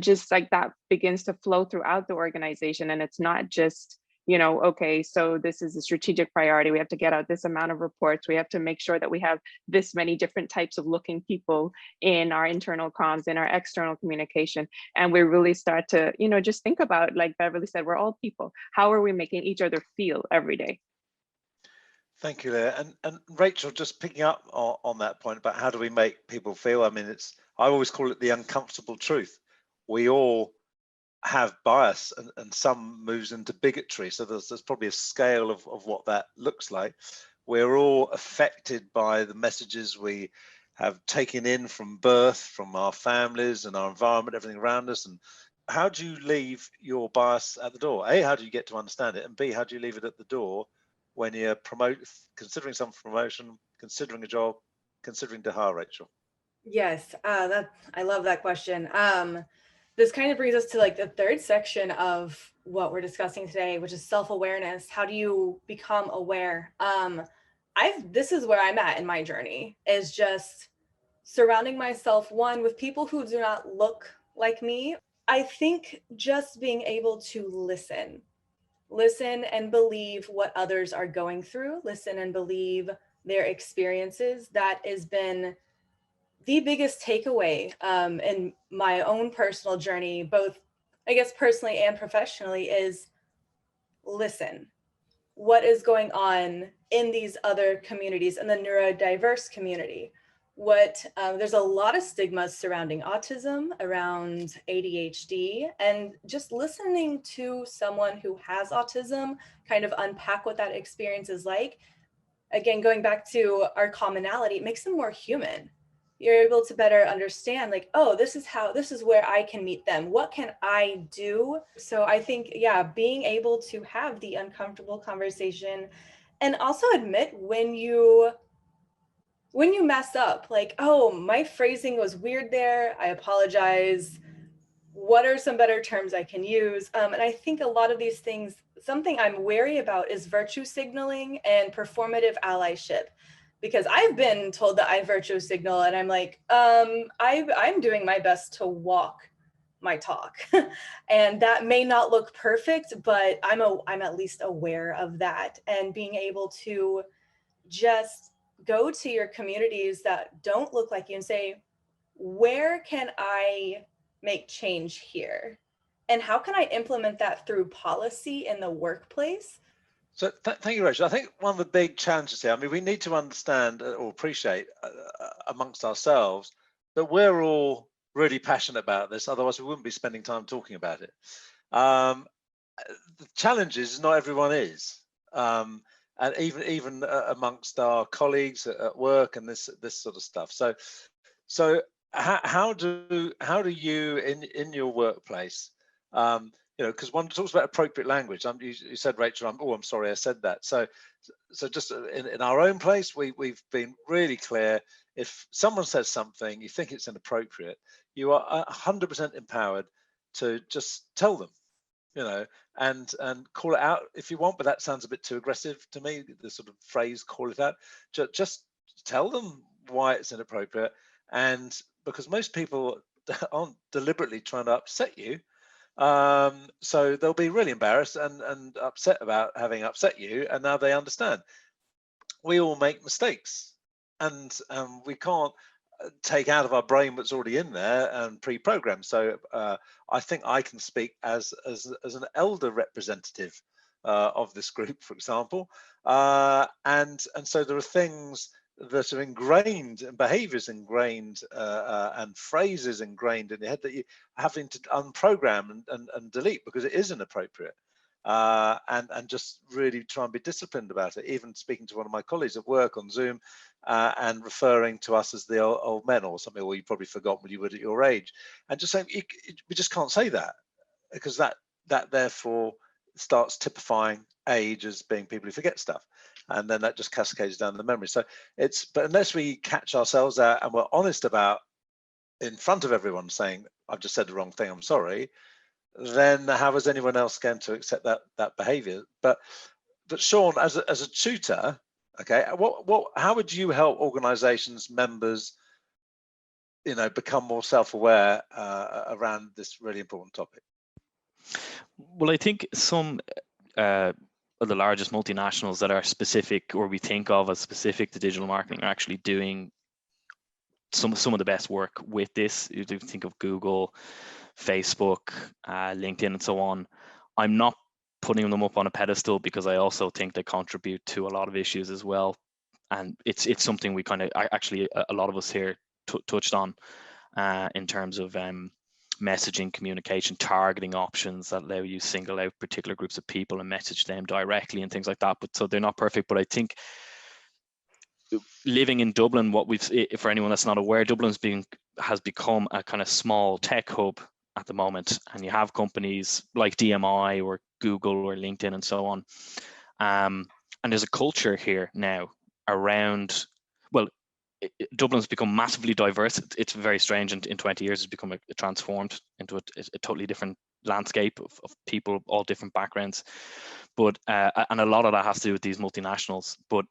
just like that begins to flow throughout the organization. And it's not just, you know, okay, so this is a strategic priority. We have to get out this amount of reports. We have to make sure that we have this many different types of looking people in our internal comms, in our external communication. And we really start to, you know, just think about, like Beverly said, we're all people. How are we making each other feel every day?
Thank you, Leah. And Rachel, just picking up on that point about how do we make people feel? I mean, I always call it the uncomfortable truth. We all have bias, and some moves into bigotry. So there's probably a scale of what that looks like. We're all affected by the messages we have taken in from birth, from our families and our environment, everything around us. And how do you leave your bias at the door? A, how do you get to understand it? And B, how do you leave it at the door when you're considering some promotion, considering a job, considering to hire, Rachel?
Yes, I love that question. This kind of brings us to like the third section of what we're discussing today, which is self-awareness. How do you become aware? This is where I'm at in my journey, is just surrounding myself, one, with people who do not look like me. I think just being able to listen and believe what others are going through, listen and believe their experiences. That has been the biggest takeaway in my own personal journey, both, I guess, personally and professionally, is listen. What is going on in these other communities, in the neurodiverse community? There's a lot of stigma surrounding autism, around ADHD, and just listening to someone who has autism kind of unpack what that experience is like. Again, going back to our commonality, it makes them more human. You're able to better understand, like, oh, this is where I can meet them. What can I do? So I think, yeah, being able to have the uncomfortable conversation, and also admit when you mess up, like, oh, my phrasing was weird there, I apologize. What are some better terms I can use? And I think a lot of these things, something I'm wary about is virtue signaling and performative allyship. Because I've been told that I virtue signal, and I'm like, I'm doing my best to walk my talk. And that may not look perfect, but I'm at least aware of that. And being able to just go to your communities that don't look like you and say, where can I make change here? And how can I implement that through policy in the workplace?
So thank you, Rachel. I think one of the big challenges here, I mean, we need to understand or appreciate amongst ourselves that we're all really passionate about this. Otherwise, we wouldn't be spending time talking about it. The challenge is not everyone is. And even amongst our colleagues at work and this sort of stuff. So how do you in your workplace, you know, because one talks about appropriate language. You said, Rachel, I'm sorry I said that. So just in our own place, we've been really clear. If someone says something, you think it's inappropriate, you are 100% empowered to just tell them, you know, and call it out if you want. But that sounds a bit too aggressive to me, the sort of phrase, call it out. Just tell them why it's inappropriate. And because most people aren't deliberately trying to upset you, so they'll be really embarrassed and upset about having upset you, and now they understand. We all make mistakes, and we can't take out of our brain what's already in there and pre-programmed. So I think I can speak as an elder representative of this group, for example, and so there are things that are ingrained, and behaviors ingrained, and phrases ingrained in your head that you having to unprogram and delete because it is inappropriate, and just really try and be disciplined about it. Even speaking to one of my colleagues at work on Zoom and referring to us as the old men or something, or you probably forgot when you were at your age, and just saying we just can't say that, because that therefore starts typifying age as being people who forget stuff, and then that just cascades down the memory. So but unless we catch ourselves out and we're honest about in front of everyone saying, I've just said the wrong thing, I'm sorry, then how is anyone else going to accept that behavior? But Sean, as a tutor, okay, how would you help organizations, members become more self-aware around this really important topic?
Well, I think some of the largest multinationals that are specific, or we think of as specific to digital marketing, are actually doing some of the best work with this. You do think of Google, Facebook, LinkedIn, and so on. I'm not putting them up on a pedestal because I also think they contribute to a lot of issues as well. And it's something we kind of actually a lot of us here touched on in terms of messaging, communication, targeting options that allow you single out particular groups of people and message them directly and things like that. But so they're not perfect. But I think living in Dublin, for anyone that's not aware, has become a kind of small tech hub at the moment, and you have companies like DMI or Google or LinkedIn and so on. And there's a culture here now around, well, Dublin's become massively diverse. It's very strange. In 20 years, it's become transformed into a totally different landscape of people, all different backgrounds. But and a lot of that has to do with these multinationals. But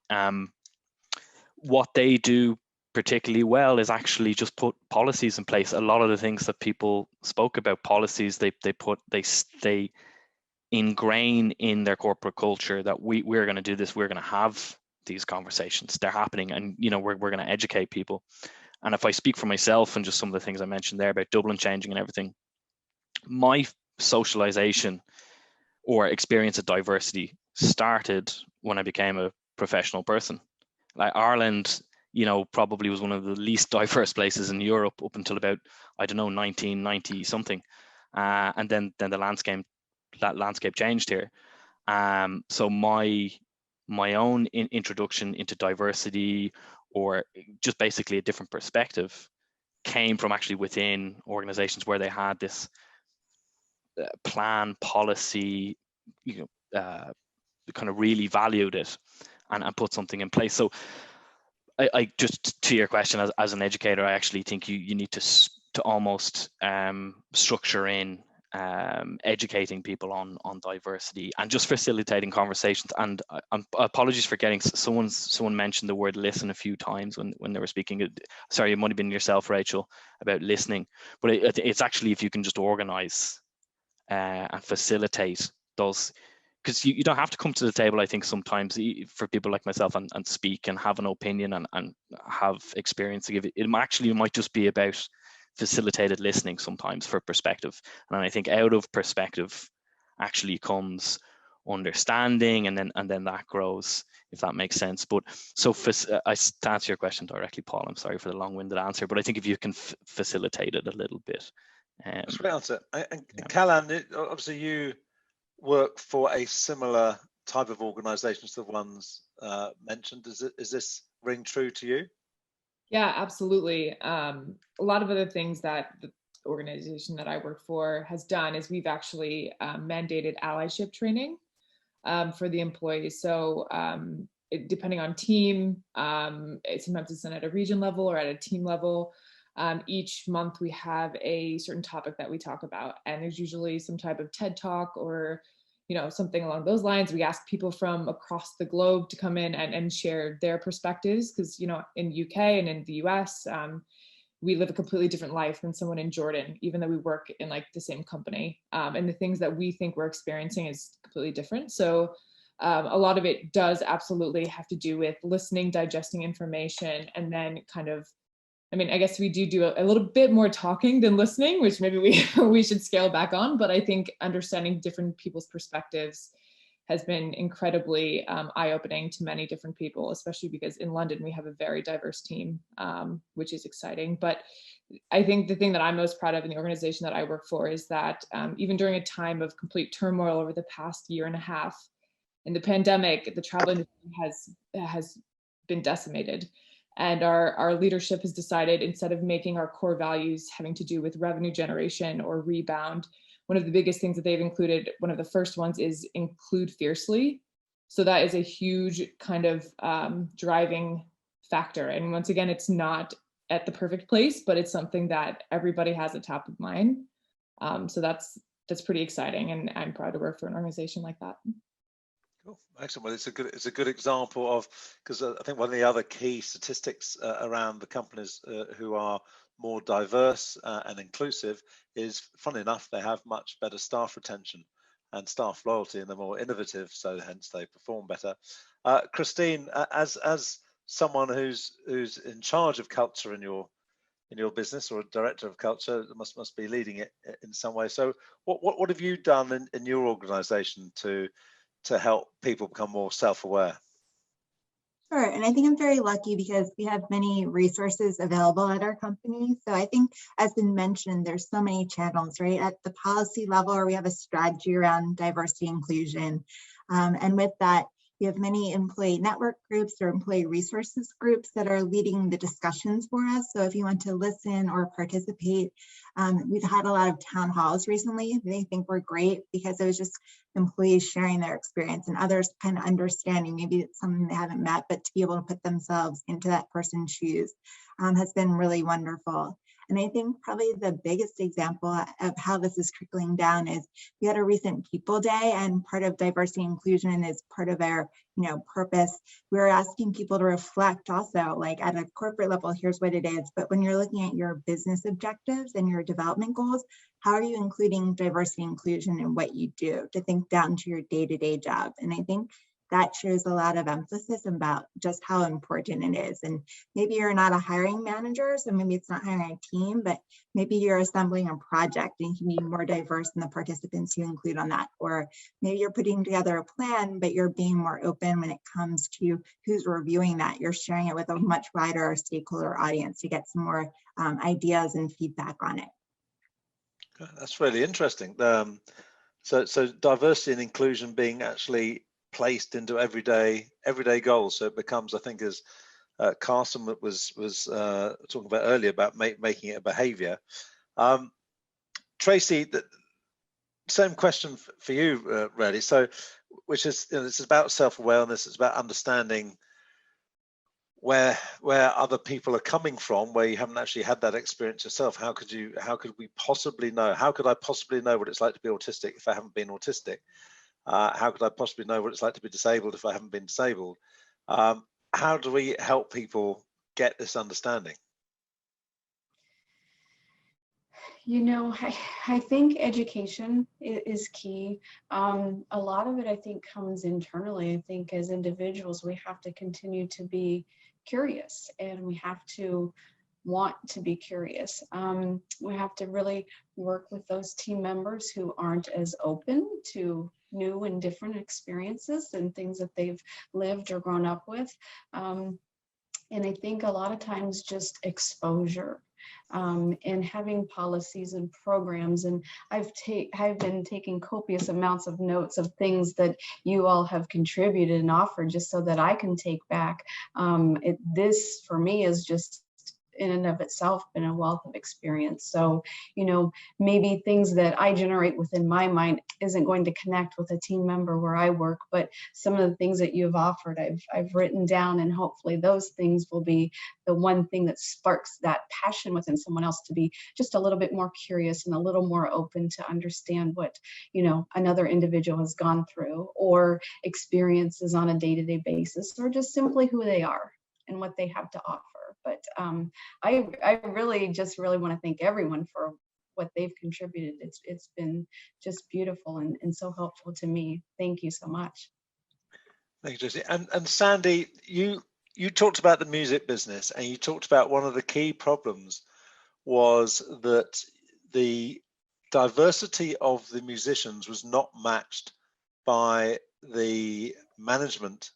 what they do particularly well is actually just put policies in place. A lot of the things that people spoke about, policies they ingrain in their corporate culture that we're going to do this, we're going to have these conversations, they're happening, and we're going to educate people. And if I speak for myself and just some of the things I mentioned there about Dublin changing and everything, my socialization or experience of diversity started when I became a professional person. Like Ireland, probably was one of the least diverse places in Europe up until about, 1990 something, and then the landscape changed here. So my own introduction into diversity, or just basically a different perspective, came from actually within organizations where they had this plan, policy, kind of really valued it and put something in place. So I just, to your question, as an educator, I actually think you need to almost structure in educating people on diversity and just facilitating conversations. And apologies for getting, someone mentioned the word listen a few times when they were speaking. Sorry, it might have been yourself, Rachael, about listening. But it's actually, if you can just organize and facilitate those, because you don't have to come to the table, I think, sometimes for people like myself and speak and have an opinion and have experience to give it. It might just be about facilitated listening sometimes for perspective. And I think out of perspective actually comes understanding, and then that grows, if that makes sense. But so to answer your question directly, Paul, I'm sorry for the long-winded answer, but I think if you can facilitate it a little bit.
That's a great answer. And Callan, obviously you work for a similar type of organisation to the ones mentioned. Is this ring true to you?
Yeah, absolutely. A lot of other things that the organization that I work for has done is we've actually mandated allyship training for the employees. So depending on team, sometimes it's done at a region level or at a team level. Each month we have a certain topic that we talk about, and there's usually some type of TED Talk or something along those lines. We ask people from across the globe to come in and share their perspectives, because in UK and in the US, we live a completely different life than someone in Jordan, even though we work in like the same company, and the things that we think we're experiencing is completely different. So a lot of it does absolutely have to do with listening, digesting information, and then kind of, I guess we do a little bit more talking than listening, which maybe we should scale back on. But I think understanding different people's perspectives has been incredibly eye-opening to many different people, especially because in London we have a very diverse team, which is exciting. But I think the thing that I'm most proud of in the organization that I work for is that even during a time of complete turmoil over the past year and a half, in the pandemic, the travel industry has been decimated. And our leadership has decided, instead of making our core values having to do with revenue generation or rebound, one of the biggest things that they've included, one of the first ones, is include fiercely. So that is a huge kind of driving factor. And once again, it's not at the perfect place, but it's something that everybody has at top of mind. So that's pretty exciting, and I'm proud to work for an organization like that.
Cool. Excellent. Well, it's a good example of, because I think one of the other key statistics around the companies who are more diverse and inclusive is, funny enough, they have much better staff retention and staff loyalty, and they're more innovative, so hence they perform better. Christine, as someone who's in charge of culture in your business, or a director of culture, must be leading it in some way. So what have you done in your organization to help people become more self-aware?
Sure, and I think I'm very lucky because we have many resources available at our company. So I think, as been mentioned, there's so many channels, right? At the policy level, where we have a strategy around diversity inclusion. And with that, we have many employee network groups or employee resources groups that are leading the discussions for us. So if you want to listen or participate, we've had a lot of town halls recently. They think we're great because it was just employees sharing their experience and others kind of understanding. Maybe it's something they haven't met, but to be able to put themselves into that person's shoes has been really wonderful. And I think probably the biggest example of how this is trickling down is we had a recent People Day, and part of diversity inclusion is part of our purpose. We were asking people to reflect also, like at a corporate level, here's what it is. But when you're looking at your business objectives and your development goals, how are you including diversity inclusion in what you do, to think down to your day-to-day job? And I think that shows a lot of emphasis about just how important it is. And maybe you're not a hiring manager, so maybe it's not hiring a team, but maybe you're assembling a project and you can be more diverse in the participants you include on that. Or maybe you're putting together a plan, but you're being more open when it comes to who's reviewing that. You're sharing it with a much wider stakeholder audience to get some more ideas and feedback on it.
That's really interesting. So diversity and inclusion being actually placed into everyday goals. So it becomes, I think, as Carson was talking about earlier, about making it a behavior. Tracie, the same question for you, really. So, which is, this is about self-awareness. It's about understanding where other people are coming from, where you haven't actually had that experience yourself. How could we possibly know? How could I possibly know what it's like to be autistic if I haven't been autistic? How could I possibly know what it's like to be disabled if I haven't been disabled? How do we help people get this understanding?
I think education is key. A lot of it, I think, comes internally. I think as individuals, we have to continue to be curious, and we have to want to be curious. We have to really work with those team members who aren't as open to new and different experiences and things that they've lived or grown up with. And I think a lot of times just exposure and having policies and programs. And I've been taking copious amounts of notes of things that you all have contributed and offered, just so that I can take back. This for me is just in and of itself been a wealth of experience. So, maybe things that I generate within my mind isn't going to connect with a team member where I work, but some of the things that you've offered, I've written down, and hopefully those things will be the one thing that sparks that passion within someone else to be just a little bit more curious and a little more open to understand what, another individual has gone through or experiences on a day-to-day basis, or just simply who they are and what they have to offer. But I really want to thank everyone for what they've contributed. It's been just beautiful and so helpful to me. Thank you so much.
Thank you, Tracie. And Sandy, you talked about the music business, and you talked about one of the key problems was that the diversity of the musicians was not matched by the management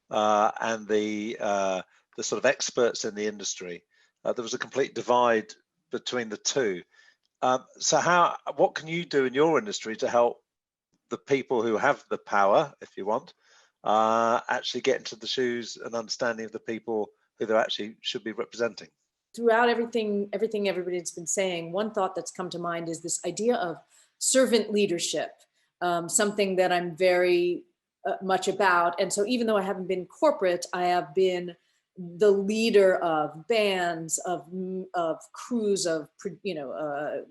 and the sort of experts in the industry. There was a complete divide between the two. So what can you do in your industry to help the people who have the power, if you want, actually get into the shoes and understanding of the people who they actually should be representing?
Throughout everything everybody's been saying, one thought that's come to mind is this idea of servant leadership, something that I'm very much about. And so even though I haven't been corporate, I have been the leader of bands, of crews, of a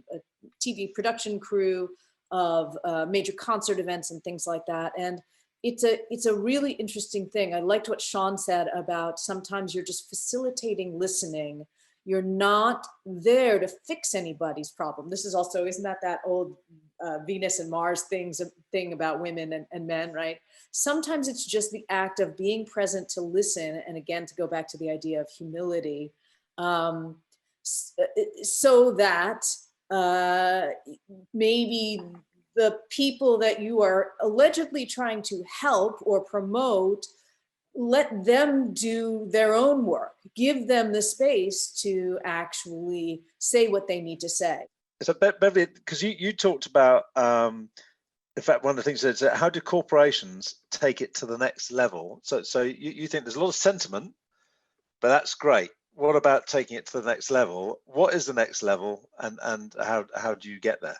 TV production crew, of major concert events and things like that. And it's a really interesting thing. I liked what Sean said about sometimes you're just facilitating listening. You're not there to fix anybody's problem. This is also, isn't that old Venus and Mars thing about women and men, right? Sometimes it's just the act of being present to listen. And again, to go back to the idea of humility, so that maybe the people that you are allegedly trying to help or promote, let them do their own work, give them the space to actually say what they need to say.
So Beverly, because you talked about, in fact, one of the things is how do corporations take it to the next level? So you think there's a lot of sentiment, but that's great. What about taking it to the next level? What is the next level, and how do you get there?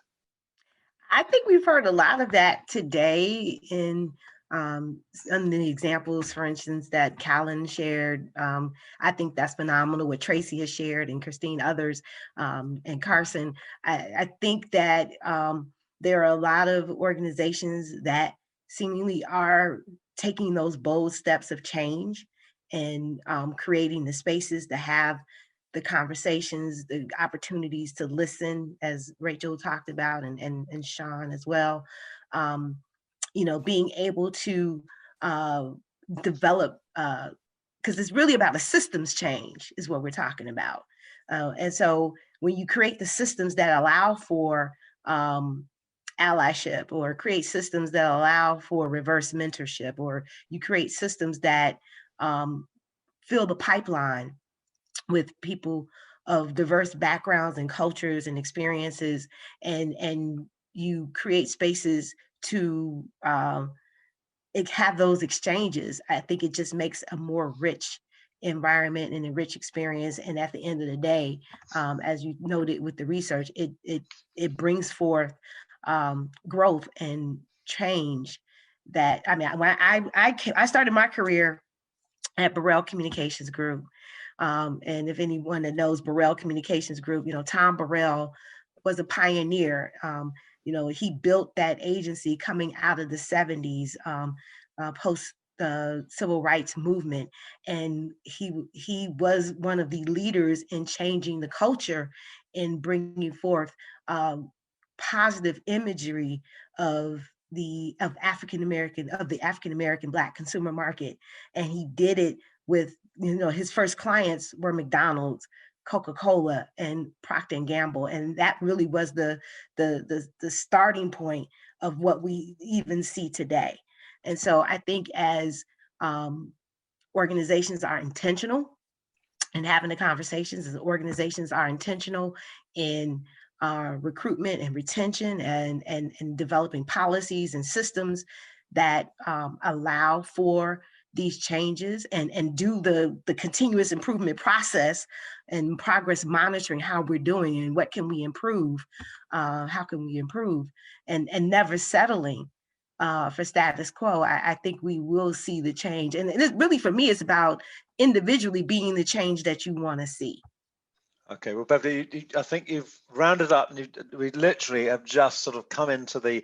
I think we've heard a lot of that today in the examples, for instance, that Callan shared. I think that's phenomenal what Tracie has shared, and Christine, others, and Carson. I think that there are a lot of organizations that seemingly are taking those bold steps of change and creating the spaces to have the conversations, the opportunities to listen, as Rachael talked about, and Sean as well. Being able to develop, because it's really about a systems change is what we're talking about. And so when you create the systems that allow for allyship, or create systems that allow for reverse mentorship, or you create systems that fill the pipeline with people of diverse backgrounds and cultures and experiences, and you create spaces to have those exchanges, I think it just makes a more rich environment and a rich experience. And at the end of the day, as you noted with the research, it brings forth growth and change. That, I mean, when I started my career at Burrell Communications Group, and if anyone that knows Burrell Communications Group, Tom Burrell was a pioneer. He built that agency coming out of the 70s, post the civil rights movement, and he was one of the leaders in changing the culture and bringing forth positive imagery of the African American Black consumer market. And he did it with, his first clients were McDonald's, Coca-Cola, and Procter & Gamble, and that really was the starting point of what we even see today. And so I think as organizations are intentional in having the conversations, as organizations are intentional in recruitment and retention, and developing policies and systems that allow for these changes, and do the continuous improvement process and progress monitoring, how we're doing and what can we improve, how can we improve, and never settling for status quo. I think we will see the change. And it really, for me, it's about individually being the change that you want to see.
Okay, well, Beverly, I think you've rounded up, and we literally have just sort of come into the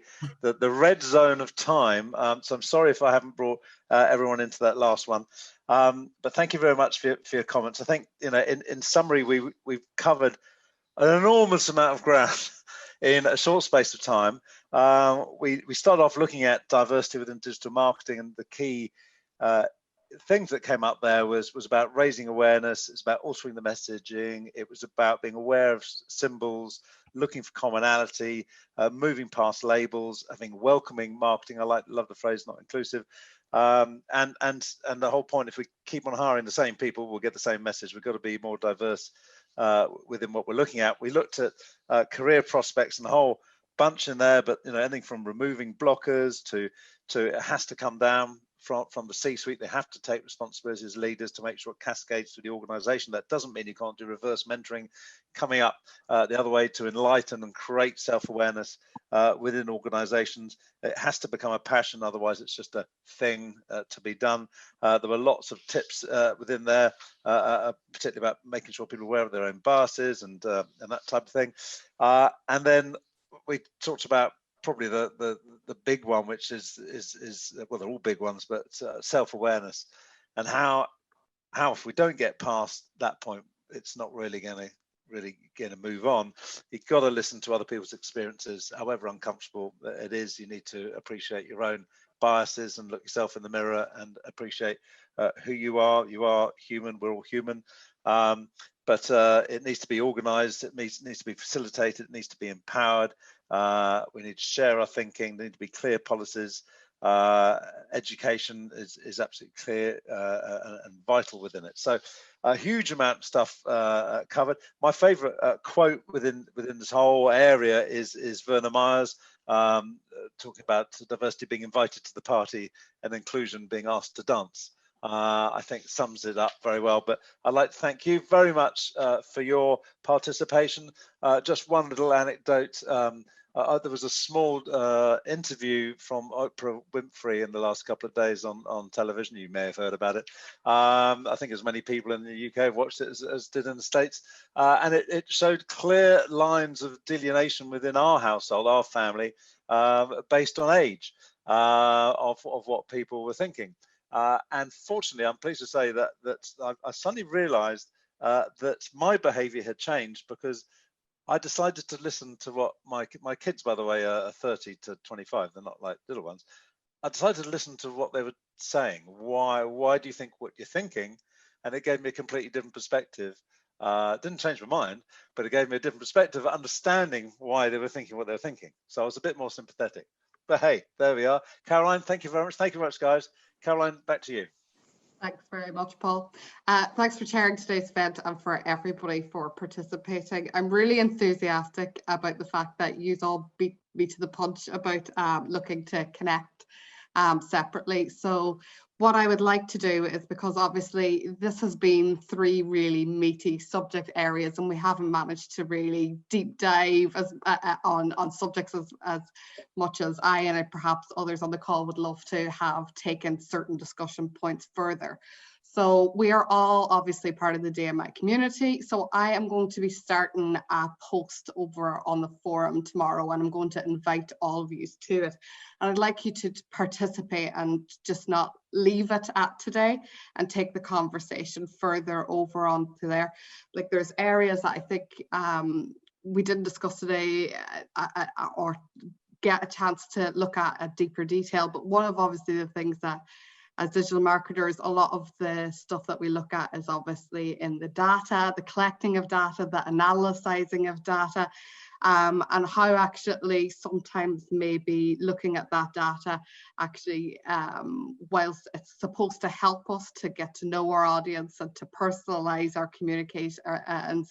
red zone of time. So I'm sorry if I haven't brought everyone into that last one. But thank you very much for your comments. I think, in summary, we've covered an enormous amount of ground in a short space of time. We started off looking at diversity within digital marketing, and the key things that came up there was about raising awareness. It's about altering the messaging. It was about being aware of symbols, looking for commonality, moving past labels. I think welcoming marketing. I love the phrase "not inclusive," and the whole point. If we keep on hiring the same people, we'll get the same message. We've got to be more diverse within what we're looking at. We looked at career prospects and the whole bunch in there, but anything from removing blockers to it has to come down from the C-suite. They have to take responsibility as leaders to make sure it cascades through the organization. That doesn't mean you can't do reverse mentoring. Coming up the other way to enlighten and create self-awareness within organizations. It has to become a passion, otherwise it's just a thing to be done. There were lots of tips within there, particularly about making sure people are aware of their own biases and that type of thing. And then we talked about probably the big one, which is well, they're all big ones, but self-awareness, and how if we don't get past that point, it's not really going to move on. You've got to listen to other people's experiences, however uncomfortable it is. You need to appreciate your own biases and look yourself in the mirror and appreciate who you are. You are human. We're all human. But it needs to be organized. It needs to be facilitated. It needs to be empowered. We need to share our thinking. There need to be clear policies. Education is absolutely clear and vital within it. So a huge amount of stuff covered. My favorite quote within this whole area is Werner Meyer's, talking about diversity being invited to the party and inclusion being asked to dance. I think sums it up very well. But I'd like to thank you very much for your participation. Just one little anecdote. There was a small interview from Oprah Winfrey in the last couple of days on television. You may have heard about it. I think as many people in the UK have watched it as did in the States. And it showed clear lines of delineation within our household, our family, based on age of what people were thinking. And fortunately, I'm pleased to say that I suddenly realized that my behavior had changed because I decided to listen to what my kids, by the way, are 30 to 25. They're not like little ones. I decided to listen to what they were saying. Why do you think what you're thinking? And it gave me a completely different perspective. Didn't change my mind, but it gave me a different perspective of understanding why they were thinking what they were thinking. So I was a bit more sympathetic. But hey, there we are. Caroline, thank you very much. Thank you very much, guys. Caroline, back to you.
Thanks very much, Paul. Thanks for chairing today's event and for everybody for participating. I'm really enthusiastic about the fact that you all beat me to the punch about looking to connect separately. So what I would like to do is, because obviously this has been 3 really meaty subject areas and we haven't managed to really deep dive on subjects as much as I and perhaps others on the call would love to have taken certain discussion points further. So we are all obviously part of the DMI community. So I am going to be starting a post over on the forum tomorrow, and I'm going to invite all of you to it. And I'd like you to participate and just not leave it at today and take the conversation further over onto there. Like there's areas that I think we didn't discuss today or get a chance to look at deeper detail. But one of obviously the things that as digital marketers, a lot of the stuff that we look at is obviously in the data, the collecting of data, the analyzing of data, and how actually sometimes maybe looking at that data actually, whilst it's supposed to help us to get to know our audience and to personalize our communication, and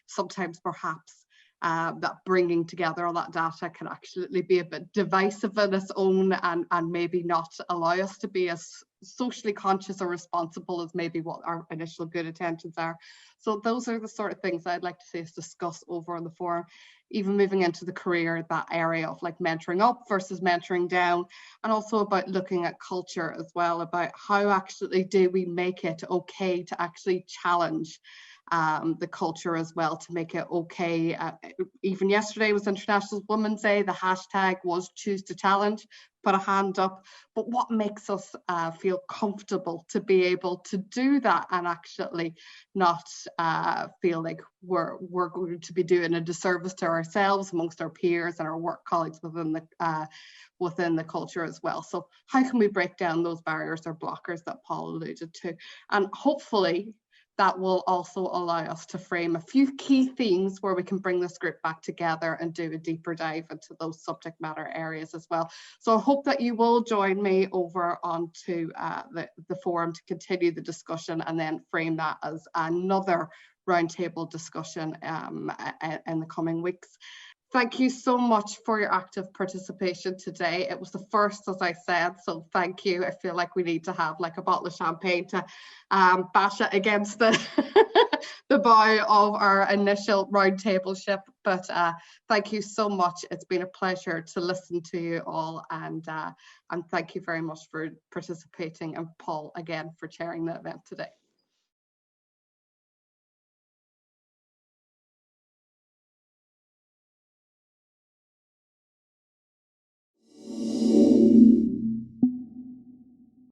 sometimes perhaps that bringing together all that data can actually be a bit divisive in its own and maybe not allow us to be as socially conscious or responsible as maybe what our initial good intentions are. So those are the sort of things I'd like to see us discuss over on the forum, even moving into the career, that area of like mentoring up versus mentoring down, and also about looking at culture as well, about how actually do we make it okay to actually challenge the culture as well, to make it okay. Even yesterday was International Women's Day. The hashtag was choose to challenge, put a hand up. But what makes us feel comfortable to be able to do that and actually not feel like we're going to be doing a disservice to ourselves amongst our peers and our work colleagues within the culture as well. So how can we break down those barriers or blockers that Paul alluded to? And hopefully that will also allow us to frame a few key themes where we can bring this group back together and do a deeper dive into those subject matter areas as well. So I hope that you will join me over onto the forum to continue the discussion and then frame that as another roundtable discussion in the coming weeks. Thank you so much for your active participation today. It was the first, as I said, so thank you. I feel like we need to have like a bottle of champagne to bash it against the the bow of our initial roundtable ship. But thank you so much. It's been a pleasure to listen to you all, and thank you very much for participating, and Paul again for chairing the event today.